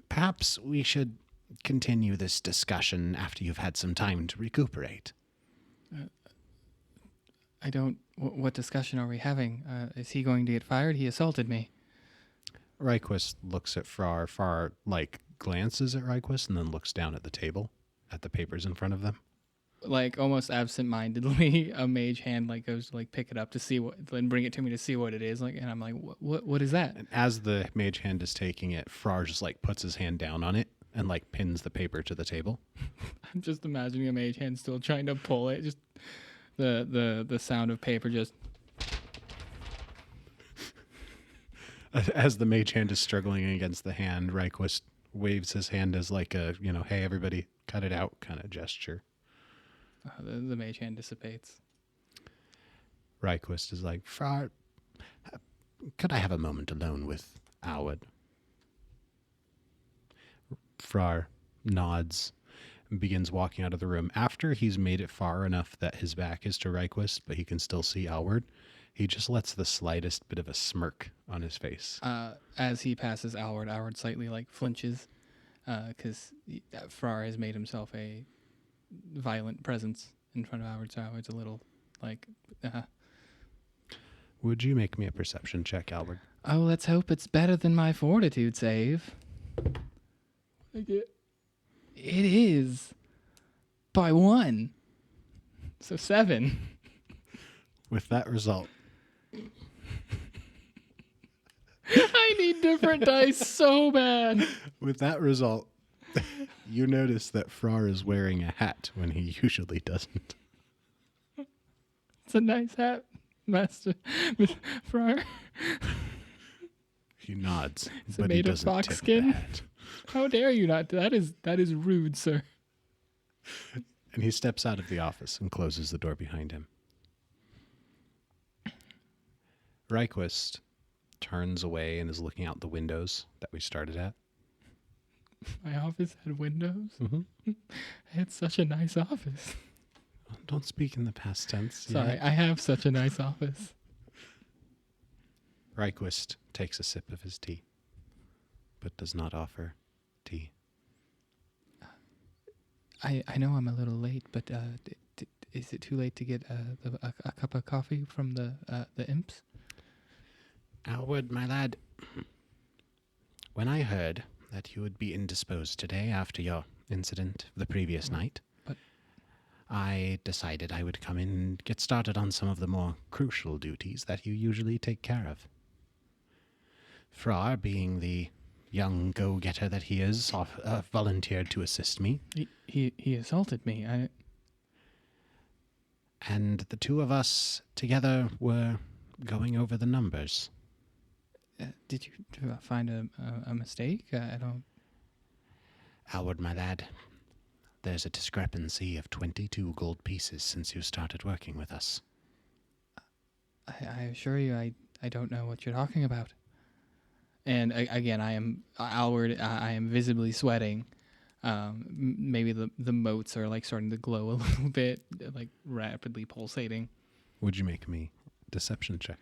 Perhaps we should continue this discussion after you've had some time to recuperate. I don't... What discussion are we having? Is he going to get fired? He assaulted me. Ryquist looks at Frar. Frar, glances at Ryquist and then looks down at the table, at the papers in front of them. Almost absent-mindedly, a mage hand goes to pick it up to see what, and bring it to me to see what it is. And I'm like, what is that? And as the mage hand is taking it, Frar just puts his hand down on it and pins the paper to the table. I'm just imagining a mage hand still trying to pull it. Just the sound of paper just. As the mage hand is struggling against the hand, Ryquist waves his hand as a, hey, everybody, cut it out kind of gesture. The mage hand dissipates. Ryquist is like, Frar, could I have a moment alone with Alward? Frar nods and begins walking out of the room. After he's made it far enough that his back is to Ryquist, but he can still see Alward, he just lets the slightest bit of a smirk on his face. As he passes Alward slightly flinches, because Frar has made himself a violent presence in front of Alward, so Alward's a little Would you make me a perception check, Alward? Oh, let's hope it's better than my fortitude save. It is by 1, so 7. With that result, I need different dice so bad. With that result, you notice that Frar is wearing a hat when he usually doesn't. It's a nice hat, Master Frar. He nods, Is but it he made of doesn't fox tip skin? the hat. How dare you not? That is rude, sir. And he steps out of the office and closes the door behind him. Ryquist turns away and is looking out the windows that we started at. My office had windows? Mm-hmm. It's such a nice office. Don't speak in the past tense. Sorry, yet. I have such a nice office. Ryquist takes a sip of his tea, but does not offer tea. I know I'm a little late, but is it too late to get a cup of coffee from the imps? Alward, my lad, when I heard that you would be indisposed today after your incident of the previous night, But- I decided I would come in and get started on some of the more crucial duties that you usually take care of. Frar, being the young go-getter that he is, volunteered to assist me, He assaulted me. and the two of us together were going over the numbers. Did you find a mistake? I don't. Alward, my lad, there's a discrepancy of 22 gold pieces since you started working with us. I assure you, I don't know what you're talking about. And again, I am Alward. I am visibly sweating. Maybe the motes are like starting to glow a little bit, like rapidly pulsating. Would you make me deception check?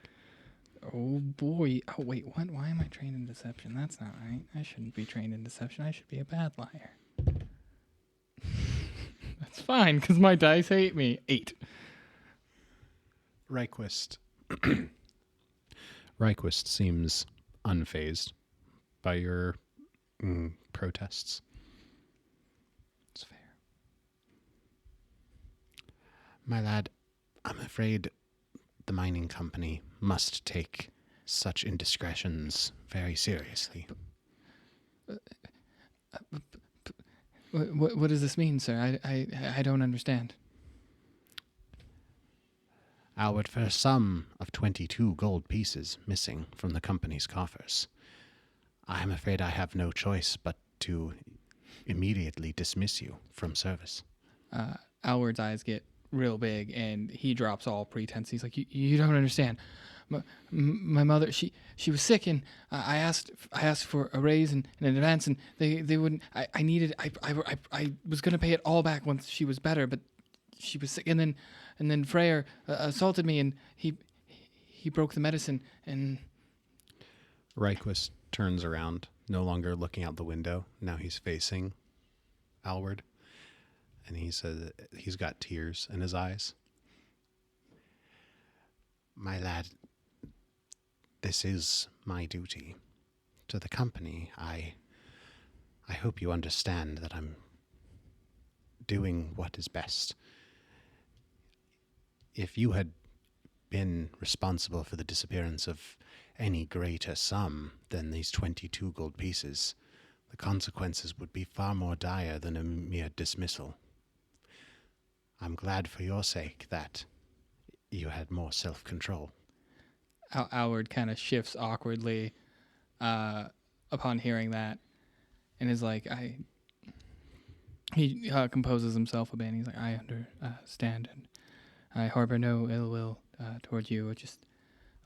Oh boy! Oh wait, what? Why am I trained in deception? That's not right. I shouldn't be trained in deception. I should be a bad liar. That's fine, because my dice hate me. 8. Ryquist. Ryquist seems unfazed by your protests. It's fair. My lad, I'm afraid the mining company must take such indiscretions very seriously. What does this mean, sir? I don't understand. Alward, for a sum of 22 gold pieces missing from the company's coffers, I'm afraid I have no choice but to immediately dismiss you from service. Alward's eyes get real big, and he drops all pretense. He's like, "You don't understand. My mother, she was sick, and I asked for a raise in advance, and they wouldn't. I was gonna pay it all back once she was better, but she was sick, and then Freyr assaulted me, and he broke the medicine, and." Ryquist turns around, no longer looking out the window. Now he's facing Alward, and he says he's got tears in his eyes. My lad, this is my duty to the company. I hope you understand that I'm doing what is best. If you had been responsible for the disappearance of any greater sum than these 22 gold pieces, the consequences would be far more dire than a mere dismissal. I'm glad for your sake that you had more self-control. Alward kind of shifts awkwardly upon hearing that, and is like, he composes himself a bit, and he's like, I understand, and I harbor no ill will toward you. Just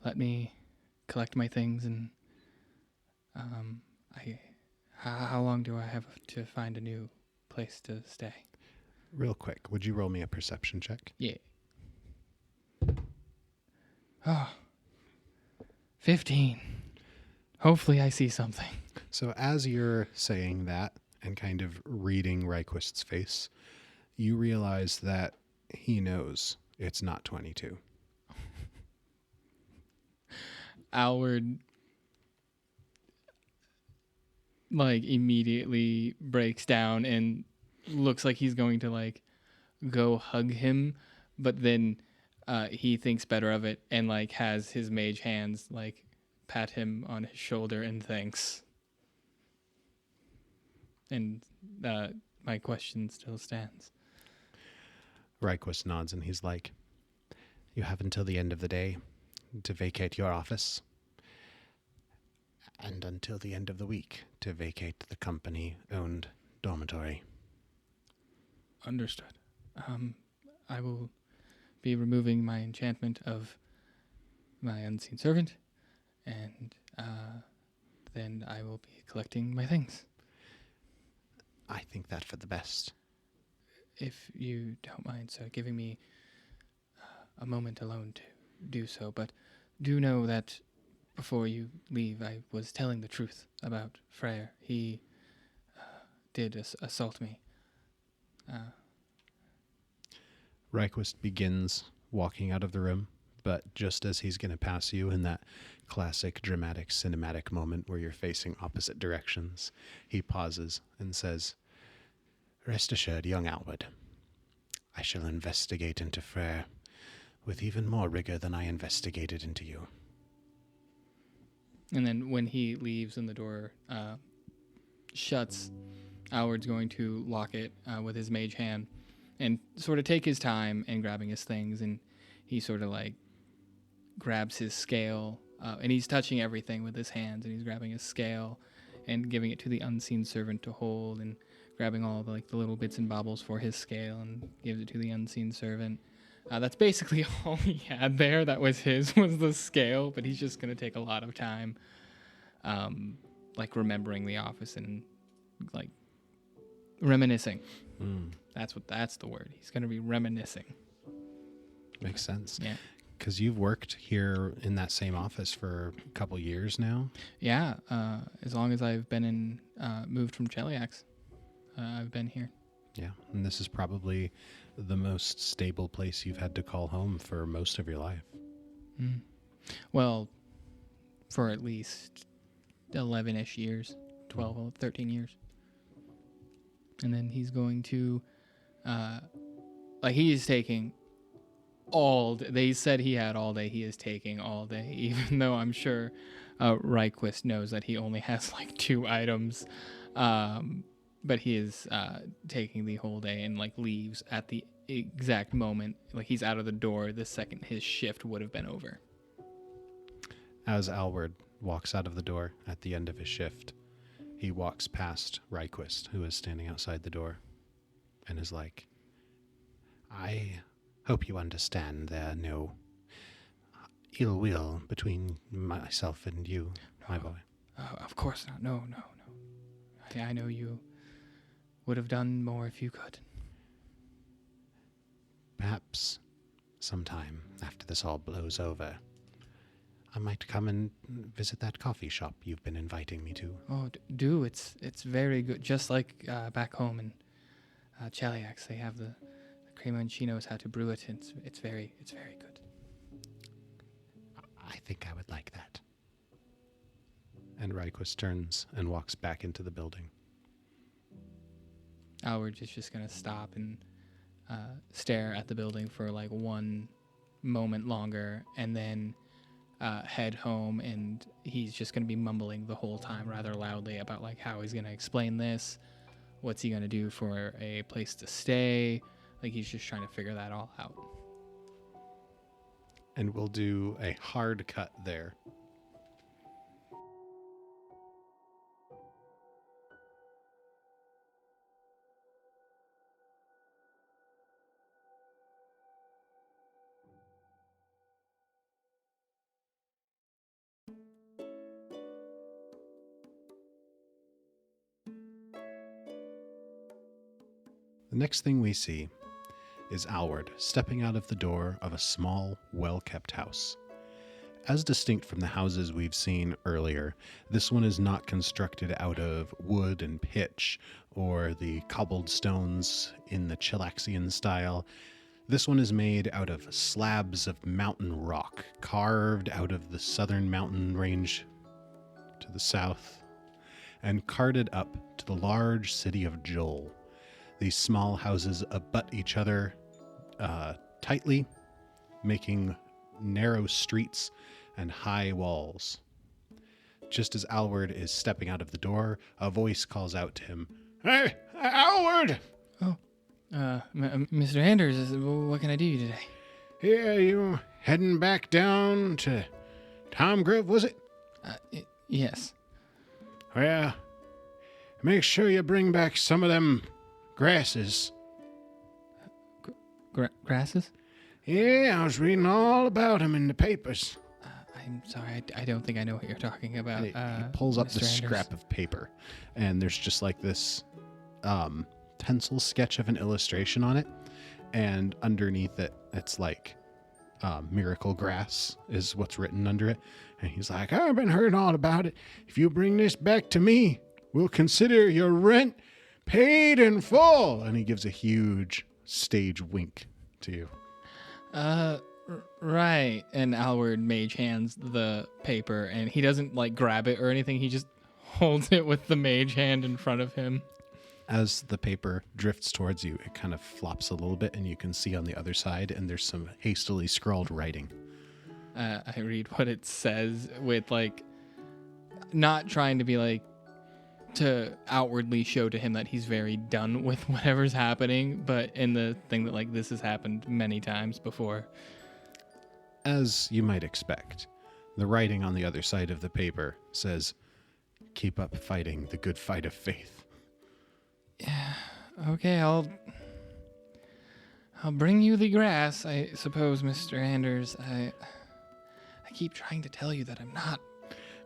let me collect my things, and how long do I have to find a new place to stay? Real quick, would you roll me a perception check? Yeah. Oh, 15. Hopefully I see something. So as you're saying that and kind of reading Ryquist's face, you realize that he knows it's not 22. Alward immediately breaks down and looks like he's going to go hug him, but then he thinks better of it and has his mage hands pat him on his shoulder and thanks. And my question still stands. Ryquist nods and he's like, You have until the end of the day to vacate your office, and until the end of the week to vacate the company-owned dormitory. Understood. I will be removing my enchantment of my unseen servant, and then I will be collecting my things. I think that for the best. If you don't mind, sir, giving me a moment alone to do so, but do know that before you leave, I was telling the truth about Freyr. He did assault me. Ryquist begins walking out of the room, but just as he's going to pass you in that classic dramatic cinematic moment where you're facing opposite directions, he pauses and says, "Rest assured, young Alward, I shall investigate into Freyr with even more rigor than I investigated into you." And then when he leaves and the door shuts, Alward's going to lock it with his mage hand and sort of take his time in grabbing his things, and he sort of like grabs his scale, and he's touching everything with his hands, and he's grabbing his scale and giving it to the unseen servant to hold, and grabbing all the little bits and bobbles for his scale and gives it to the unseen servant. That's basically all he had there that was his, was the scale, but he's just going to take a lot of time remembering the office and reminiscing. That's the word. He's going to be reminiscing. Makes sense. Yeah. Because you've worked here in that same office for a couple years now. Yeah, as long as I've been moved from Cheliax, I've been here. Yeah, and this is probably the most stable place you've had to call home for most of your life. Well, for at least 11-ish years, 12, 13 years. And then he's going to, he is taking all day. They said he had all day. He is taking all day, even though I'm sure Ryquist knows that he only has 2 items. But he is taking the whole day and leaves at the exact moment. He's out of the door the second his shift would have been over. As Alward walks out of the door at the end of his shift, he walks past Ryquist, who is standing outside the door, and is like, "I hope you understand there no ill will between myself and you, my boy." Of course not. No. I know you would have done more if you could. Perhaps sometime after this all blows over, I might come and visit that coffee shop you've been inviting me to. Oh, do. It's very good. Just like back home in Cheliax, they have the crema, and she knows how to brew it. It's very good. I think I would like that. And Ryquist turns and walks back into the building. Alward is just going to stop and stare at the building for 1 moment longer, and then head home, and he's just going to be mumbling the whole time rather loudly about how he's going to explain this, what's he going to do for a place to stay. He's just trying to figure that all out. And we'll do a hard cut there. The next thing we see is Alward stepping out of the door of a small, well-kept house. As distinct from the houses we've seen earlier, this one is not constructed out of wood and pitch or the cobbled stones in the Chilaxian style. This one is made out of slabs of mountain rock, carved out of the southern mountain range to the south, and carted up to the large city of Joel. These small houses abut each other tightly, making narrow streets and high walls. Just as Alward is stepping out of the door, a voice calls out to him, "Hey, Alward!" Oh, Mr. Anders, what can I do you today? Yeah, you heading back down to Tom Grove, was it? Yes. Well, make sure you bring back some of them grasses. Grasses? Yeah, I was reading all about 'em in the papers. I'm sorry, I don't think I know what you're talking about. And he pulls up Mr. the Anders. scrap of paper, and there's just like this pencil sketch of an illustration on it, and underneath it, it's like miracle grass is what's written under it. And he's like, I've been heard all about it. If you bring this back to me, we'll consider your rent paid in full. And he gives a huge stage wink to you. Right. And Alward mage hands the paper, and he doesn't like grab it or anything. He just holds it with the mage hand in front of him. As the paper drifts towards you, it kind of flops a little bit, and you can see on the other side, and there's some hastily scrawled writing. I read what it says with like, not trying to be like, to outwardly show to him that he's very done with whatever's happening, but in the thing that like this has happened many times before. As you might expect, the writing on the other side of the paper says, keep up fighting the good fight of faith. Yeah, okay, I'll bring you the grass, I suppose, Mr. Anders. I keep trying to tell you that I'm not.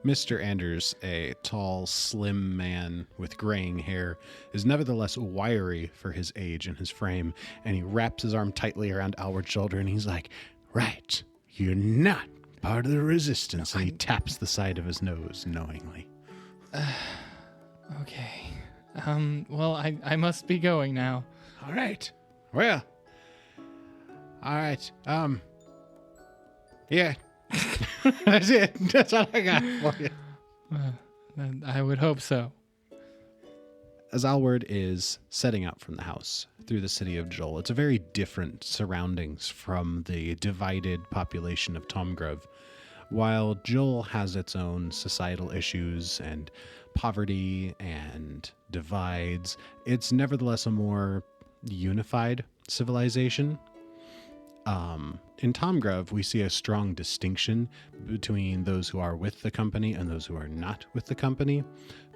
Mr. Anders, a tall, slim man with graying hair, is nevertheless wiry for his age and his frame, and he wraps his arm tightly around Alward's shoulder, and he's like, right, you're not part of the resistance, and he taps the side of his nose knowingly. Okay. Well, I must be going now. All right. Well, all right. Yeah. That's it. That's all I got for you. I would hope so. As Alward is setting out from the house through the city of Joel, it's a very different surroundings from the divided population of Tomgrove. While Joel has its own societal issues and poverty and divides, it's nevertheless a more unified civilization. In Tomgrove, we see a strong distinction between those who are with the company and those who are not with the company.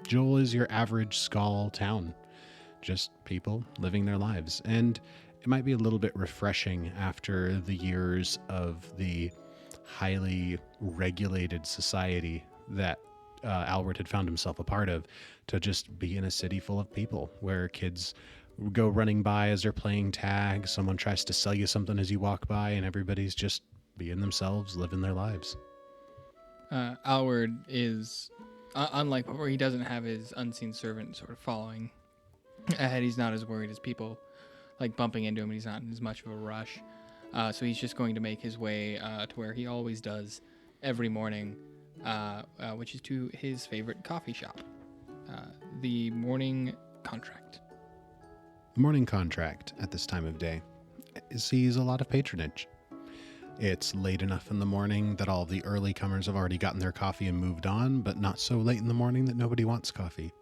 Joel is your average Skull town, just people living their lives. And it might be a little bit refreshing after the years of the highly regulated society that Alward had found himself a part of, to just be in a city full of people where kids go running by as they're playing tag. Someone tries to sell you something as you walk by, and everybody's just being themselves, living their lives. Alward is, unlike where he doesn't have his unseen servant sort of following ahead. He's not as worried as people like bumping into him. He's not in as much of a rush. So he's just going to make his way to where he always does every morning, which is to his favorite coffee shop, the Morning Contract. Morning Contract at this time of day sees a lot of patronage. It's late enough in the morning that all the early comers have already gotten their coffee and moved on, but not so late in the morning that nobody wants coffee.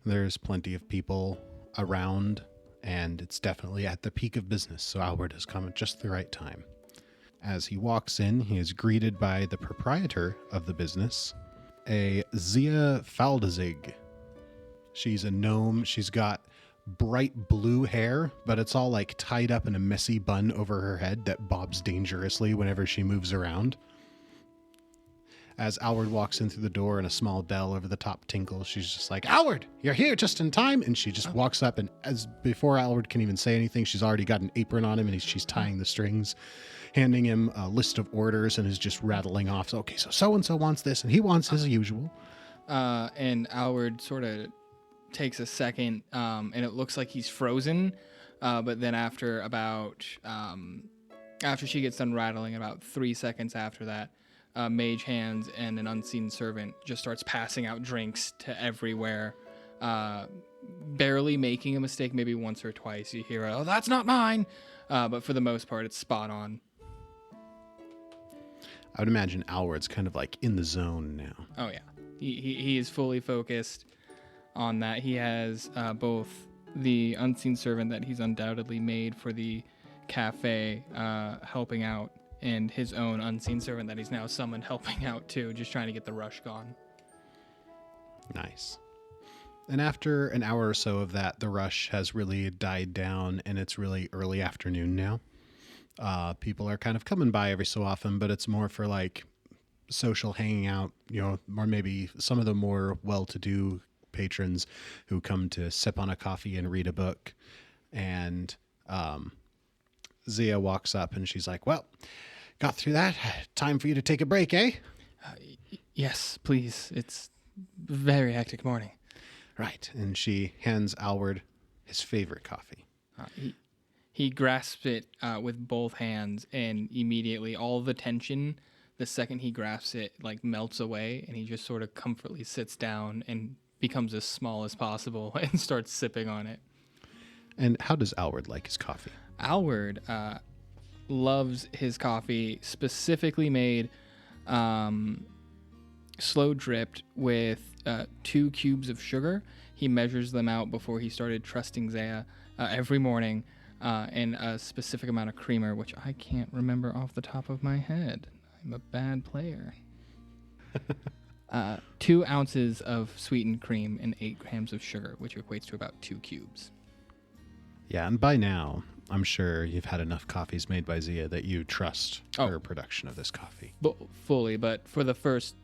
There's plenty of people around, and it's definitely at the peak of business, so Alward has come at just the right time. As he walks in, he is greeted by the proprietor of the business, a Zia Faldazig. She's a gnome. She's got bright blue hair, but it's all like tied up in a messy bun over her head that bobs dangerously whenever she moves around. As Alward walks in through the door and a small bell over the top tinkles, she's just like, Alward, you're here just in time. And she just walks up, and as before Alward can even say anything, she's already got an apron on him, and she's tying the strings, handing him a list of orders, and is just rattling off. So, okay, so so-and-so wants this, and he wants as usual. And Alward sort of takes a second, and it looks like he's frozen. But then after she gets done rattling, about 3 seconds after that, mage hands and an unseen servant just starts passing out drinks to everywhere, barely making a mistake. Maybe once or twice you hear, oh, that's not mine. But for the most part, it's spot on. I would imagine Alward's kind of like in the zone now. Oh, yeah. He is fully focused on that. He has both the unseen servant that he's undoubtedly made for the cafe helping out, and his own unseen servant that he's now summoned helping out too, just trying to get the rush gone. Nice. And after an hour or so of that, the rush has really died down, and it's really early afternoon now. People are kind of coming by every so often, but it's more for like social hanging out, or maybe some of the more well-to-do patrons who come to sip on a coffee and read a book. And Zia walks up and she's like, well, got through that. Time for you to take a break, eh? Yes, please. It's a very hectic morning. Right. And she hands Alward his favorite coffee. He grasps it with both hands, and immediately all the tension, the second he grasps it, like melts away, and he just sort of comfortably sits down and becomes as small as possible and starts sipping on it. And how does Alward like his coffee? Alward loves his coffee specifically made slow dripped with 2 cubes of sugar. He measures them out before he started trusting Zaya every morning, and a specific amount of creamer, which I can't remember off the top of my head. I'm a bad player. 2 ounces of sweetened cream and 8 grams of sugar, which equates to about 2 cubes. Yeah, and by now, I'm sure you've had enough coffees made by Zia that you trust her production of this coffee. Fully, but for the first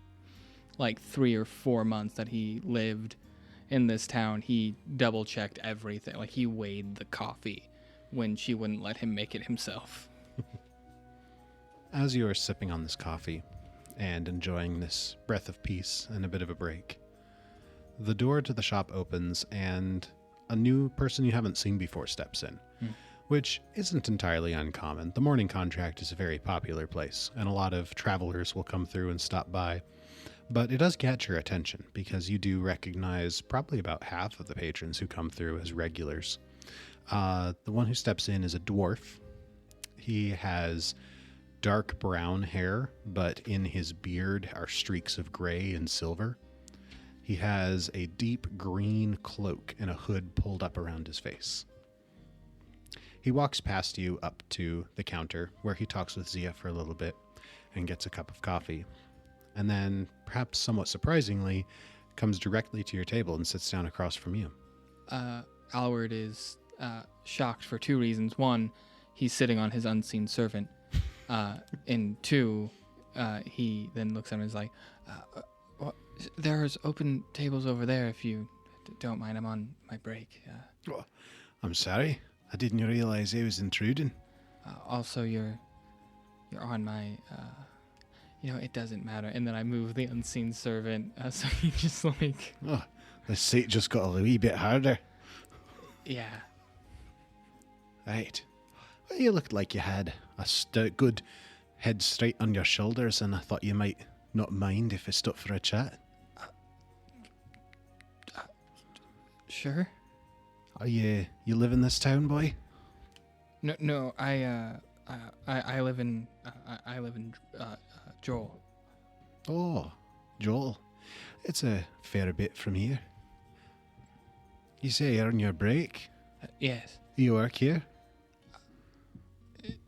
3 or 4 months that he lived in this town, he double-checked everything. Like, he weighed the coffee when she wouldn't let him make it himself. As you are sipping on this coffee and enjoying this breath of peace and a bit of a break, the door to the shop opens and a new person you haven't seen before steps in, which isn't entirely uncommon. The Morning Contract is a very popular place, and a lot of travelers will come through and stop by. But it does catch your attention because you do recognize probably about half of the patrons who come through as regulars. The one who steps in is a dwarf. He has dark brown hair, but in his beard are streaks of gray and silver. He has a deep green cloak and a hood pulled up around his face. He walks past you up to the counter where he talks with Zia for a little bit and gets a cup of coffee. And then, perhaps somewhat surprisingly, comes directly to your table and sits down across from you. Alward is shocked for 2 reasons. 1, he's sitting on his unseen servant. And 2, he then looks at him and is like, there's open tables over there if you don't mind. I'm on my break. Oh, I'm sorry. I didn't realize I was intruding. Also, you're on my... it doesn't matter. And then I move the unseen servant, so he just Oh, the seat just got a wee bit harder. Yeah. Right. Well, you looked like you had a good head straight on your shoulders, and I thought you might not mind if I stopped for a chat. Sure. Are you live in this town, boy? No. I live in Joel. Oh, Joel. It's a fair bit from here. You say you're on your break? Yes. You work here?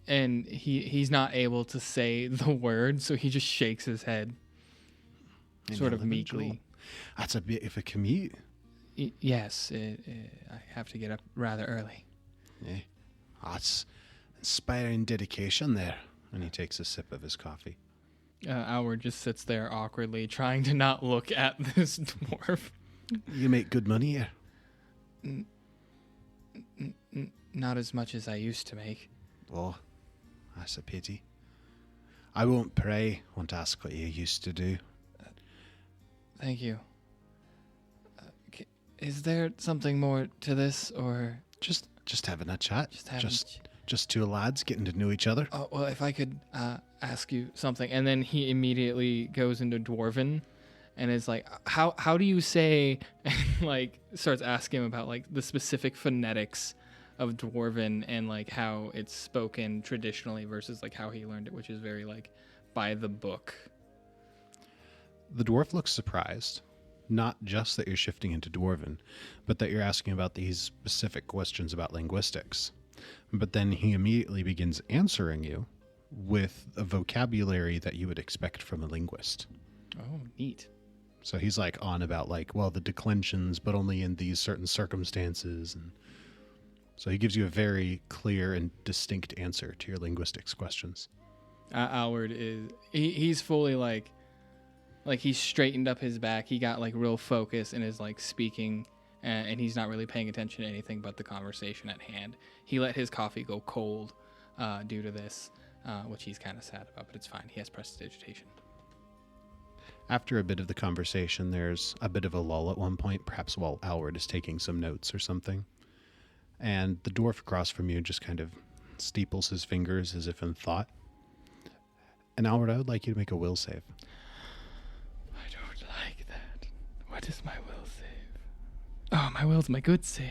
And he's not able to say the word, so he just shakes his head, sort of meekly. Joel. That's a bit of a commute. Yes, I have to get up rather early. Yeah, that's inspiring dedication there. And he takes a sip of his coffee. Alward just sits there awkwardly, trying to not look at this dwarf. You make good money here? Not as much as I used to make. Oh, that's a pity. I won't pray. Won't ask what you used to do. Thank you. Is there something more to this, or just having a chat? Just 2 lads getting to know each other. Oh, well, if I could ask you something. And then he immediately goes into Dwarven and is like, how do you say, and starts asking him about the specific phonetics of Dwarven and how it's spoken traditionally versus how he learned it, which is very by the book. The dwarf looks surprised. Not just that you're shifting into Dwarven, but that you're asking about these specific questions about linguistics. But then he immediately begins answering you with a vocabulary that you would expect from a linguist. Oh, neat. So he's on about the declensions, but only in these certain circumstances. And so he gives you a very clear and distinct answer to your linguistics questions. Alward is, he's fully Like, he straightened up his back. He got, like, real focused and is, like, speaking, and he's not really paying attention to anything but the conversation at hand. He let his coffee go cold due to this, which he's kind of sad about, but it's fine. He has prestidigitation. After a bit of the conversation, there's a bit of a lull at one point, perhaps while Alward is taking some notes or something. And the dwarf across from you just kind of steeples his fingers as if in thought. And Alward, I would like you to make a will save. I don't like that. What is my will save? Oh, my will's my good save.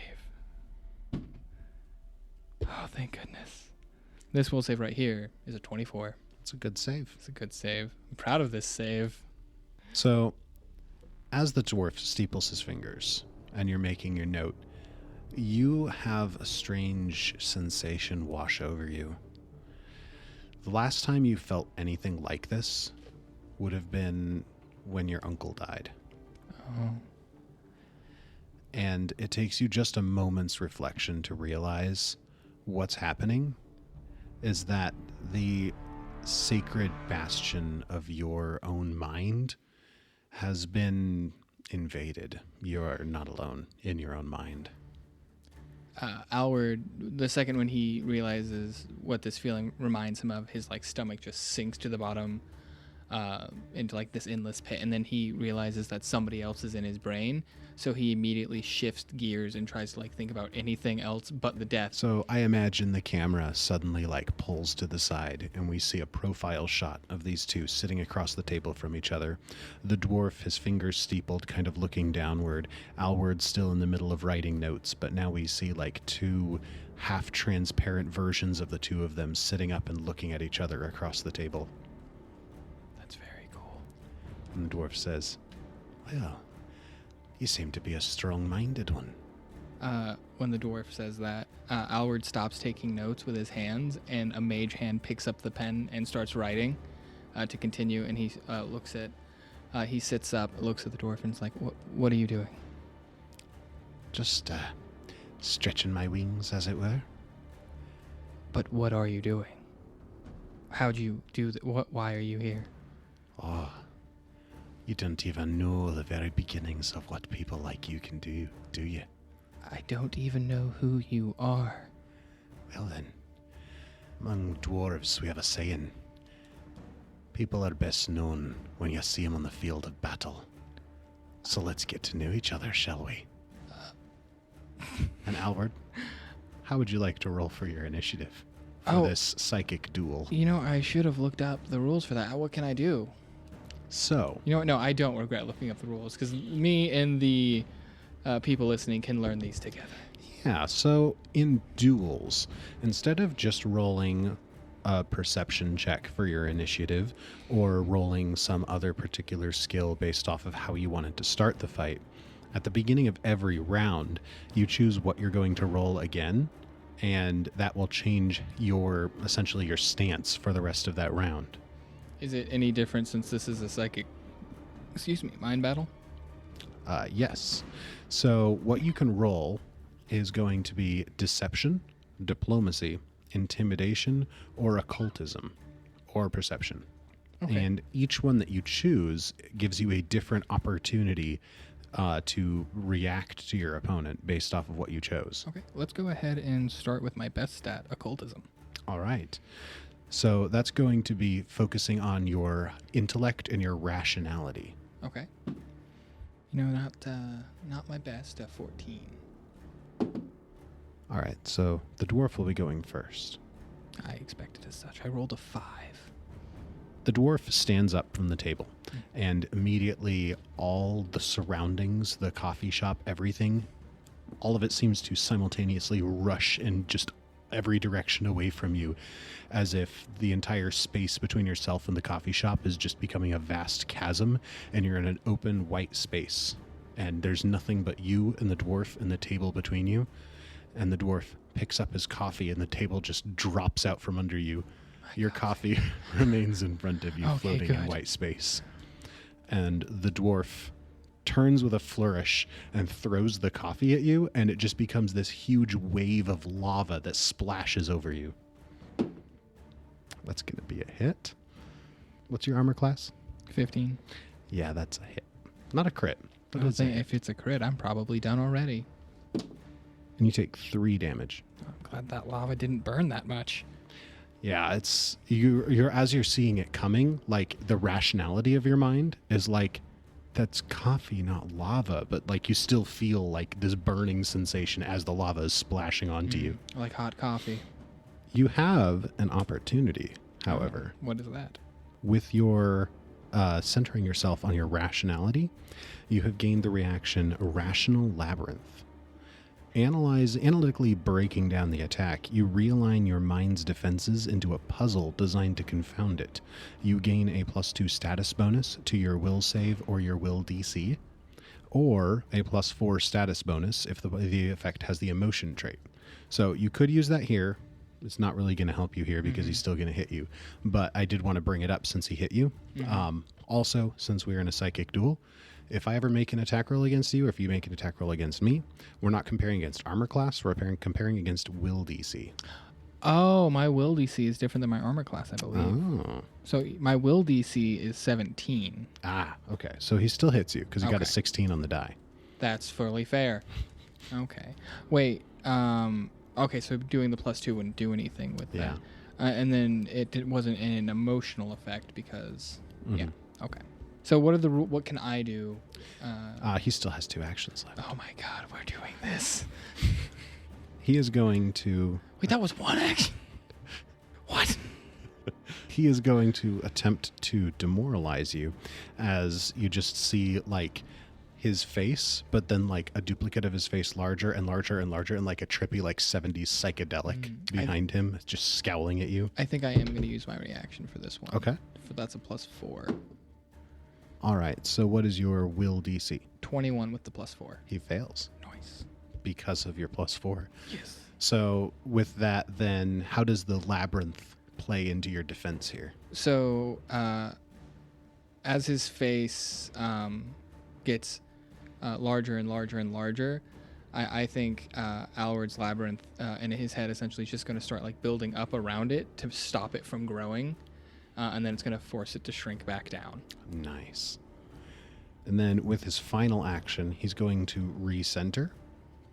Oh, thank goodness. This will save right here is a 24. It's a good save. It's a good save. I'm proud of this save. So, as the dwarf steeples his fingers and you're making your note, you have a strange sensation wash over you. The last time you felt anything like this would have been when your uncle died. Oh. And it takes you just a moment's reflection to realize what's happening is that the sacred bastion of your own mind has been invaded. You are not alone in your own mind. Alward, the second when he realizes what this feeling reminds him of, his like stomach just sinks to the bottom into like this endless pit, and then he realizes that somebody else is in his brain, so he immediately shifts gears and tries to like think about anything else but the death. So I imagine the camera suddenly like pulls to the side and we see a profile shot of these two sitting across the table from each other. The dwarf, his fingers steepled, kind of looking downward. Alward still in the middle of writing notes, but now we see like two half-transparent versions of the two of them sitting up and looking at each other across the table. That's very cool. And the dwarf says, "Well, you seem to be a strong-minded one." When the dwarf says that, Alward stops taking notes with his hands, and a mage hand picks up the pen and starts writing to continue. And he he sits up, looks at the dwarf, and is like, "What are you doing?" Just stretching my wings, as it were. But what are you doing? How'd you do that? Why are you here? Oh, you don't even know the very beginnings of what people like you can do you? I don't even know who you are. Well then, among dwarves we have a saying. People are best known when you see them on the field of battle. So let's get to know each other, shall we? And Alward, how would you like to roll for your initiative for this psychic duel? You know, I should have looked up the rules for that. What can I do? So, You know what? No, I don't regret looking up the rules, because me and the people listening can learn these together. yeah, so in duels, instead of just rolling a perception check for your initiative or rolling some other particular skill based off of how you wanted to start the fight, at the beginning of every round, you choose what you're going to roll again, and that will change essentially your stance for the rest of that round. Is it any different since this is a psychic, mind battle? Yes. So what you can roll is going to be deception, diplomacy, intimidation, or occultism, or perception. Okay. And each one that you choose gives you a different opportunity to react to your opponent based off of what you chose. Okay, let's go ahead and start with my best stat, occultism. All right. So that's going to be focusing on your intellect and your rationality. Okay. You know, not my best, 14. All right, so the dwarf will be going first. I expected as such. I rolled a 5. The dwarf stands up from the table, and immediately all the surroundings, the coffee shop, everything, all of it seems to simultaneously rush in just every direction away from you, as if the entire space between yourself and the coffee shop is just becoming a vast chasm, and you're in an open white space. And there's nothing but you and the dwarf and the table between you. And the dwarf picks up his coffee, and the table just drops out from under you. Your coffee remains in front of you, Okay, floating in good. white space. And the dwarf turns with a flourish and throws the coffee at you, and it just becomes this huge wave of lava that splashes over you. That's going to be a hit. What's your armor class? 15. Yeah, that's a hit. Not a crit. But I it's a think hit. if it's a crit, I'm probably done already. And you take 3 damage. I'm glad that lava didn't burn that much. Yeah, it's you're as you're seeing it coming, like the rationality of your mind is like, that's coffee, not lava, but like you still feel like this burning sensation as the lava is splashing onto you. Like hot coffee. You have an opportunity, however, What is that? with your centering yourself on your rationality. You have gained the reaction Rational Labyrinth. Analytically breaking down the attack, you realign your mind's defenses into a puzzle designed to confound it. You gain a +2 status bonus to your will save or your will DC, or a +4 status bonus if the effect has the emotion trait. So you could use that here. It's not really going to help you here because he's still going to hit you. But I did want to bring it up since he hit you. Also, since we're in a psychic duel, if I ever make an attack roll against you, or if you make an attack roll against me, we're not comparing against armor class. We're comparing against will DC. Oh, my will DC is different than my armor class, I believe. Oh. So my will DC is 17. Ah, okay. So he still hits you because you got a Okay. 16 on the die. That's fully fair. Okay. Wait. Okay, so doing the +2 wouldn't do anything with Yeah. that. And then it wasn't an emotional effect because... Yeah. Mm-hmm. Okay. So what can I do? He still has 2 actions left. Oh my god, we're doing this. He is going to... Wait, that was 1 action? What? He is going to attempt to demoralize you as you just see, like, his face, but then, like, a duplicate of his face larger and larger and larger and, like, a trippy, like, 70s psychedelic behind him, just scowling at you. I think I am going to use my reaction for this one. Okay. That's a +4. All right, so what is your will DC? 21 with the +4. He fails Nice. because of your +4. Yes. So with that, then, how does the labyrinth play into your defense here? So, as his face gets larger and larger and larger, I think Alward's labyrinth in his head essentially is just going to start like building up around it to stop it from growing, and then it's going to force it to shrink back down. Nice. And then with his final action, he's going to recenter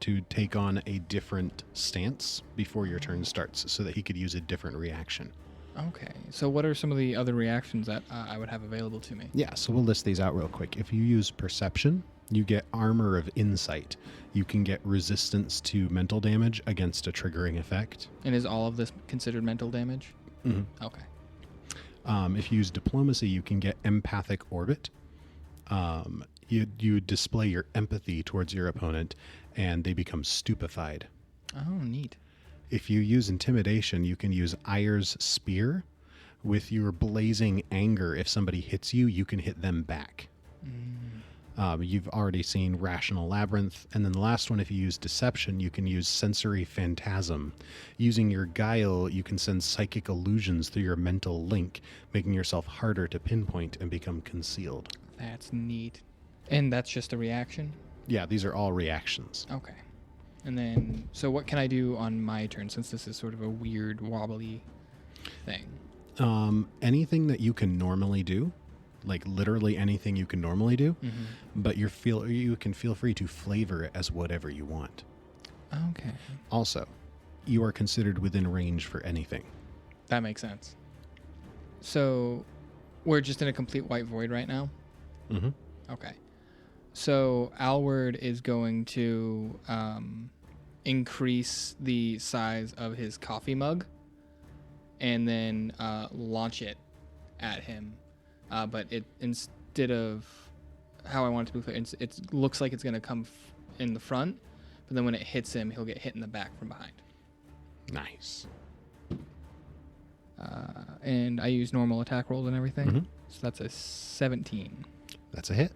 to take on a different stance before your turn starts so that he could use a different reaction. Okay. So what are some of the other reactions that I would have available to me? Yeah, so we'll list these out real quick. If you use Perception, you get Armor of Insight. You can get resistance to mental damage against a triggering effect. And is all of this considered mental damage? Mm-hmm. Okay. If you use Diplomacy, you can get Empathic Orbit. You display your empathy towards your opponent, and they become stupefied. Oh, neat. If you use Intimidation, you can use Ire's Spear. With your blazing anger, if somebody hits you, you can hit them back. You've already seen Rational Labyrinth. And then the last one, if you use Deception, you can use Sensory Phantasm. Using your Guile, you can send psychic illusions through your mental link, making yourself harder to pinpoint and become concealed. That's neat. And that's just a reaction? Yeah, these are all reactions. Okay. And then, so what can I do on my turn, since this is sort of a weird, wobbly thing? Anything that you can normally do, like literally anything you can normally do, but you can feel free to flavor it as whatever you want. Okay. Also, you are considered within range for anything. That makes sense. So, we're just in a complete white void right now? Mm-hmm. Okay. So, Alward is going to increase the size of his coffee mug and then launch it at him. But it, instead of how I want it to be clear, it looks like it's going to come in the front, but then when it hits him, he'll get hit in the back from behind. Nice. And I use normal attack rolls and everything. Mhm. So that's a 17. That's a hit.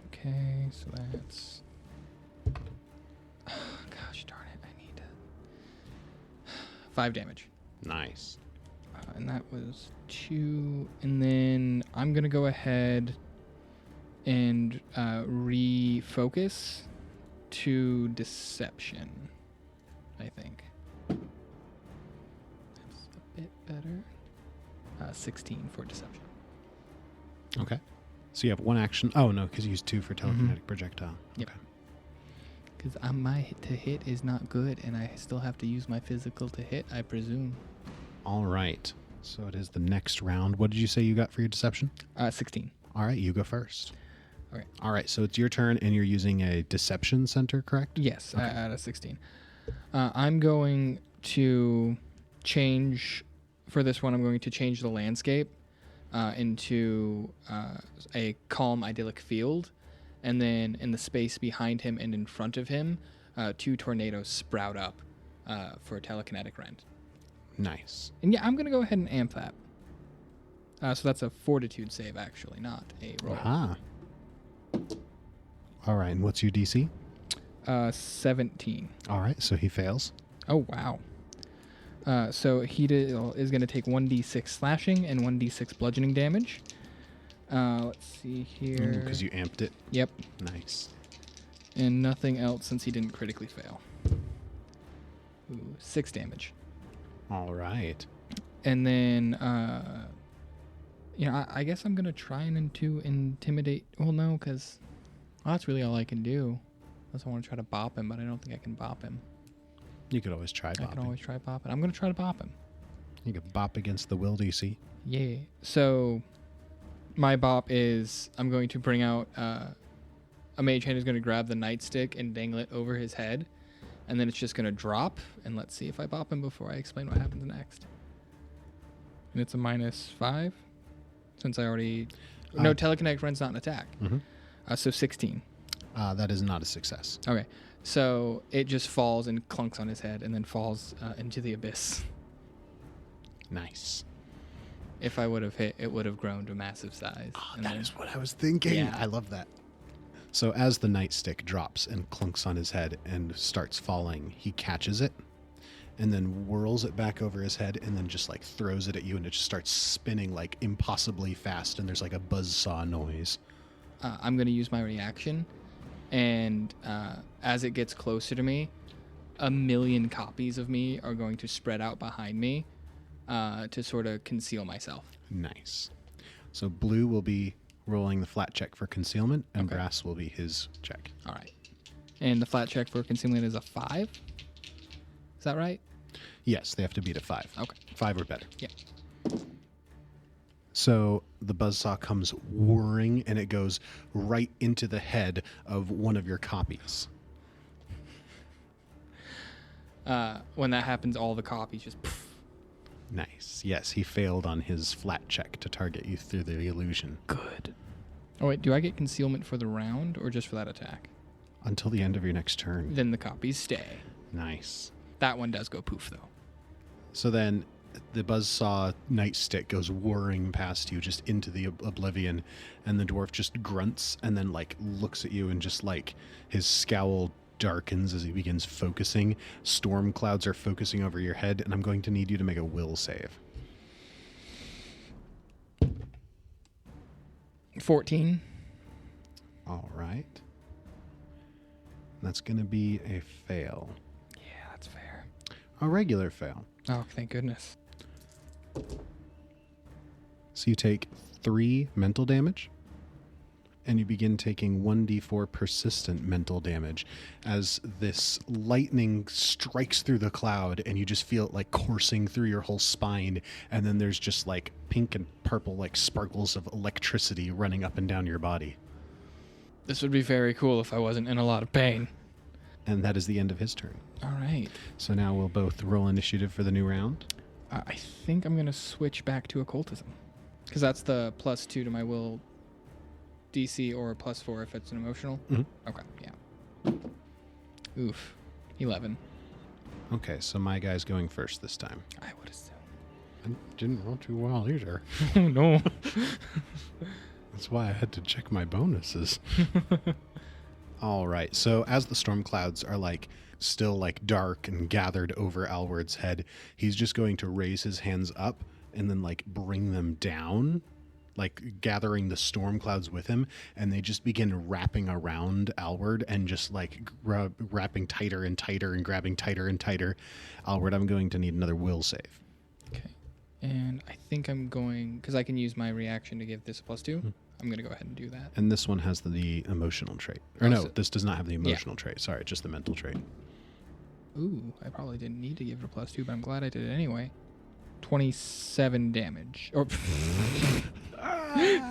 Okay, so that's... gosh darn it, I need to... 5 damage. Nice. And that was 2. And then I'm going to go ahead and refocus to Deception, I think. That's a bit better. 16 for Deception. Okay. So you have one action. Oh, no, because you use 2 for telekinetic projectile. Yep. Okay. Because my hit to hit is not good, and I still have to use my physical to hit, I presume. All right. So it is the next round. What did you say you got for your deception? 16. All right, you go first. Okay. All right, so it's your turn, and you're using a deception center, correct? Yes, Okay. at a 16. I'm going to change, for this one, I'm going to change the landscape into a calm, idyllic field. And then in the space behind him and in front of him, 2 tornadoes sprout up for a telekinetic rend. Nice. And yeah, I'm going to go ahead and amp that. So that's a fortitude save, actually, not a roll. Aha. All right, and what's your DC? 17. All right, so he fails. Oh, wow. So he is going to take 1d6 slashing and 1d6 bludgeoning damage. Let's see here. Because you amped it. Yep. Nice. And nothing else since he didn't critically fail. Ooh, 6 damage. All right. And then, I guess I'm going to try and intimidate. Well, no, because that's really all I can do. Unless I want to try to bop him, but I don't think I can bop him. You could always try bopping. I can always try bopping. I'm going to try to bop him. You could bop against the will DC. Yeah. So my bop is I'm going to bring out a mage hand is going to grab the nightstick and dangle it over his head. And then it's just going to drop. And let's see if I bop him before I explain what happens next. And it's a -5. Since I already... no, telekinetic rend's not an attack. Mm-hmm. So 16. That is not a success. Okay. So it just falls and clunks on his head and then falls into the abyss. Nice. If I would have hit, it would have grown to massive size. Oh, And that then- is what I was thinking. Yeah. I love that. So as the nightstick drops and clunks on his head and starts falling, he catches it and then whirls it back over his head and then just like throws it at you, and it just starts spinning like impossibly fast, and there's like a buzzsaw noise. I'm going to use my reaction, and as it gets closer to me, 1,000,000 copies of me are going to spread out behind me to sort of conceal myself. Nice. So blue will be rolling the flat check for concealment, and Okay. brass will be his check. All right. And the flat check for concealment is a 5? Is that right? Yes, they have to beat a 5. Okay. 5 or better. Yeah. So the buzzsaw comes whirring, and it goes right into the head of one of your copies. When that happens, all the copies just... poof. Nice. Yes, he failed on his flat check to target you through the illusion. Good. Oh, wait. Do I get concealment for the round or just for that attack? Until the end of your next turn. Then the copies stay. Nice. That one does go poof, though. So then the buzzsaw nightstick goes whirring past you just into the oblivion, and the dwarf just grunts and then like looks at you, and just like his scowl darkens as he begins focusing. Storm clouds are focusing over your head, and I'm going to need you to make a will save. 14. All right. That's going to be a fail. Yeah, that's fair. A regular fail. Oh, thank goodness. So you take 3 mental damage, and you begin taking 1d4 persistent mental damage as this lightning strikes through the cloud, and you just feel it like coursing through your whole spine, and then there's just like pink and purple like sparkles of electricity running up and down your body. This would be very cool if I wasn't in a lot of pain. And that is the end of his turn. All right. So now we'll both roll initiative for the new round. I think I'm going to switch back to occultism. Because that's the +2 to my will DC, or +4 if it's an emotional. Mhm. Okay, yeah. Oof. 11. Okay, so my guy's going first this time. I would assume. I didn't roll too well either. Oh, no. That's why I had to check my bonuses. All right. So as the storm clouds are like still like dark and gathered over Alward's head, he's just going to raise his hands up and then like bring them down, like gathering the storm clouds with him, and they just begin wrapping around Alward and just like wrapping tighter and tighter and grabbing tighter and tighter. Alward, I'm going to need another will save. Okay. And I think I'm going, because I can use my reaction to give this a +2. I'm going to go ahead and do that. And this one has the emotional trait. Or no, this does not have the emotional trait. Sorry, just the mental trait. Ooh, I probably didn't need to give it a +2, but I'm glad I did it anyway. 27 damage. Or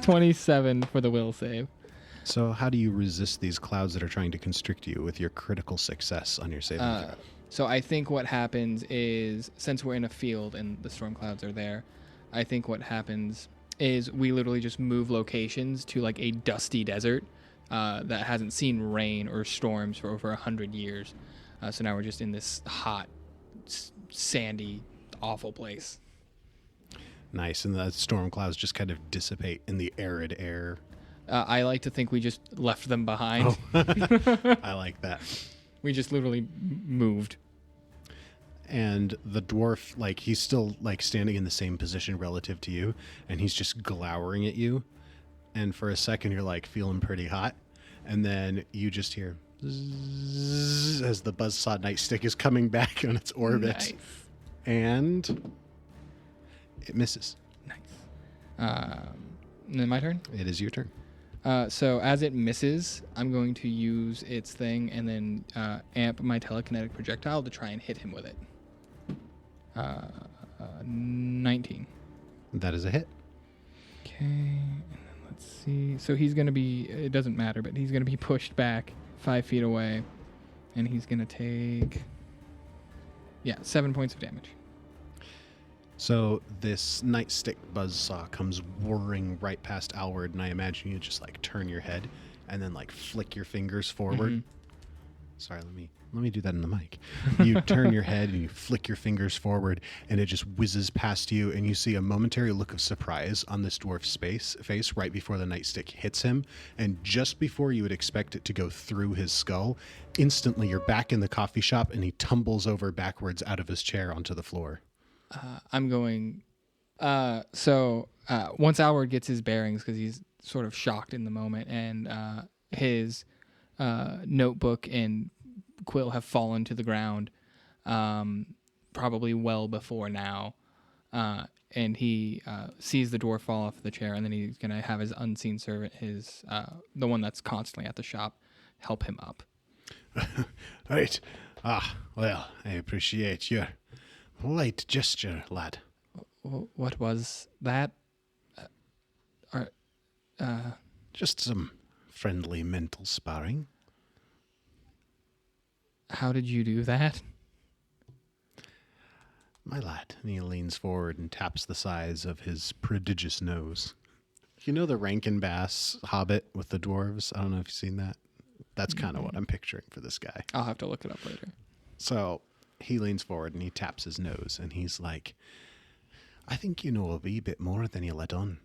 27 for the will save. So how do you resist these clouds that are trying to constrict you with your critical success on your saving throw? So I think what happens is, since we're in a field and the storm clouds are there, I think what happens is we literally just move locations to like a dusty desert that hasn't seen rain or storms for over 100 years. So now we're just in this hot, sandy, awful place. Nice, and the storm clouds just kind of dissipate in the arid air. I like to think we just left them behind. Oh. I like that. We just literally moved. And the dwarf, like, he's still, like, standing in the same position relative to you, and he's just glowering at you. And for a second, you're, like, feeling pretty hot. And then you just hear zzz as the buzzsaw nightstick is coming back on its orbit. Nice. And it misses. Nice. Then my turn? It is your turn. So as it misses, I'm going to use its thing and then amp my telekinetic projectile to try and hit him with it. 19. That is a hit. Okay, and then let's see. So he's going to be, it doesn't matter, but he's going to be pushed back 5 feet away. And he's going to take, 7 points of damage. So this nightstick buzzsaw comes whirring right past Alward, and I imagine you just like turn your head and then like flick your fingers forward. Mm-hmm. Sorry, let me do that in the mic. You turn your head and you flick your fingers forward, and it just whizzes past you, and you see a momentary look of surprise on this dwarf's face right before the nightstick hits him, and just before you would expect it to go through his skull, instantly you're back in the coffee shop, and he tumbles over backwards out of his chair onto the floor. I'm going. Once Alward gets his bearings, because he's sort of shocked in the moment, and his notebook and quill have fallen to the ground, probably well before now. And he sees the dwarf fall off the chair, and then he's going to have his unseen servant, the one that's constantly at the shop, help him up. Right. Well, I appreciate your light gesture, lad. What was that? Just some friendly mental sparring. How did you do that? My lad. And he leans forward and taps the sides of his prodigious nose. You know the Rankin Bass Hobbit with the dwarves? I don't know if you've seen that. That's kind of what I'm picturing for this guy. I'll have to look it up later. So he leans forward and he taps his nose, and he's like, I think you know a wee bit more than you let on.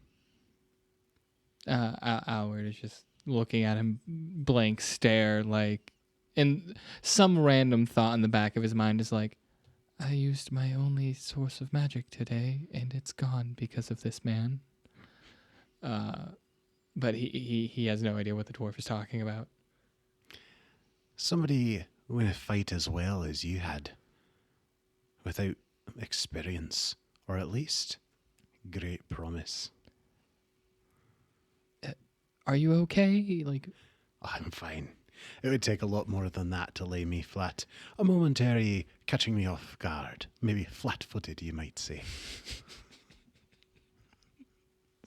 Alward is just looking at him, blank stare, like, and some random thought in the back of his mind is like, I used my only source of magic today, and it's gone because of this man. But he has no idea what the dwarf is talking about. Somebody win a fight as well as you had, without experience, or at least great promise. Are you okay? Like, I'm fine. It would take a lot more than that to lay me flat. A momentary catching me off guard. Maybe flat-footed, you might say.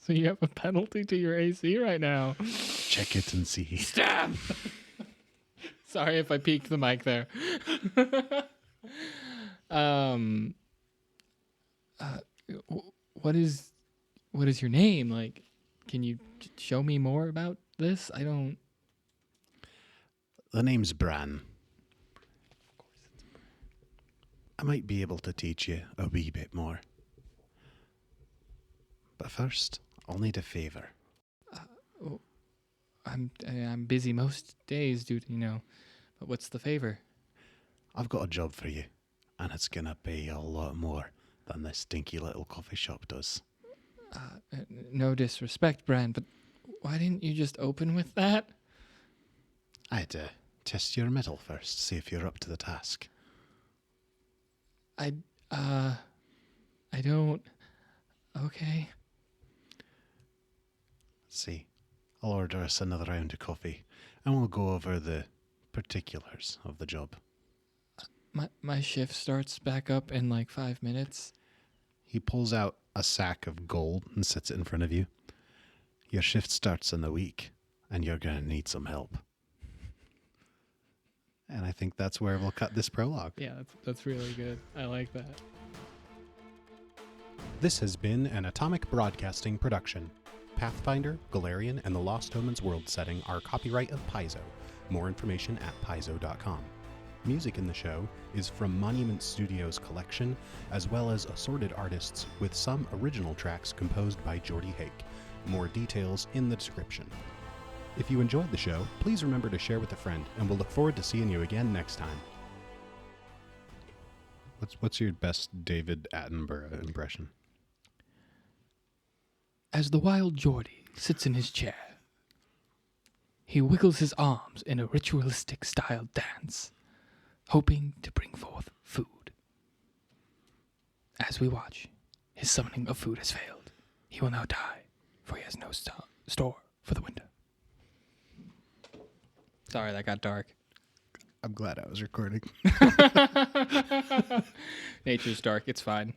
so you have a penalty to your AC right now. Check it and see. Stab! Sorry if I peeked the mic there. What is your name? Like, can you show me more about this? I don't. The name's Bran. Of course it's Bran. I might be able to teach you a wee bit more. But first, I'll need a favor. I'm busy most days, dude, But what's the favor? I've got a job for you, and it's gonna pay you a lot more than this stinky little coffee shop does. No disrespect, Bran, but why didn't you just open with that? I had to test your mettle first, see if you're up to the task. I don't. Okay. Let's see. I'll order us another round of coffee, and we'll go over the particulars of the job. My shift starts back up in like 5 minutes. He pulls out a sack of gold and sets it in front of you. Your shift starts in a week, and you're going to need some help. And I think that's where we'll cut this prologue. Yeah, that's really good. I like that. This has been an Atomic Broadcasting production. Pathfinder, Galarian, and the Lost Omens world setting are copyright of Paizo. More information at paizo.com. Music in the show is from Monument Studios' collection, as well as assorted artists with some original tracks composed by Jordy Hake. More details in the description. If you enjoyed the show, please remember to share with a friend, and we'll look forward to seeing you again next time. What's your best David Attenborough impression? As the wild Geordie sits in his chair, he wiggles his arms in a ritualistic style dance, hoping to bring forth food. As we watch, his summoning of food has failed. He will now die, for he has no store for the winter. Sorry, that got dark. I'm glad I was recording. Nature's dark. It's fine.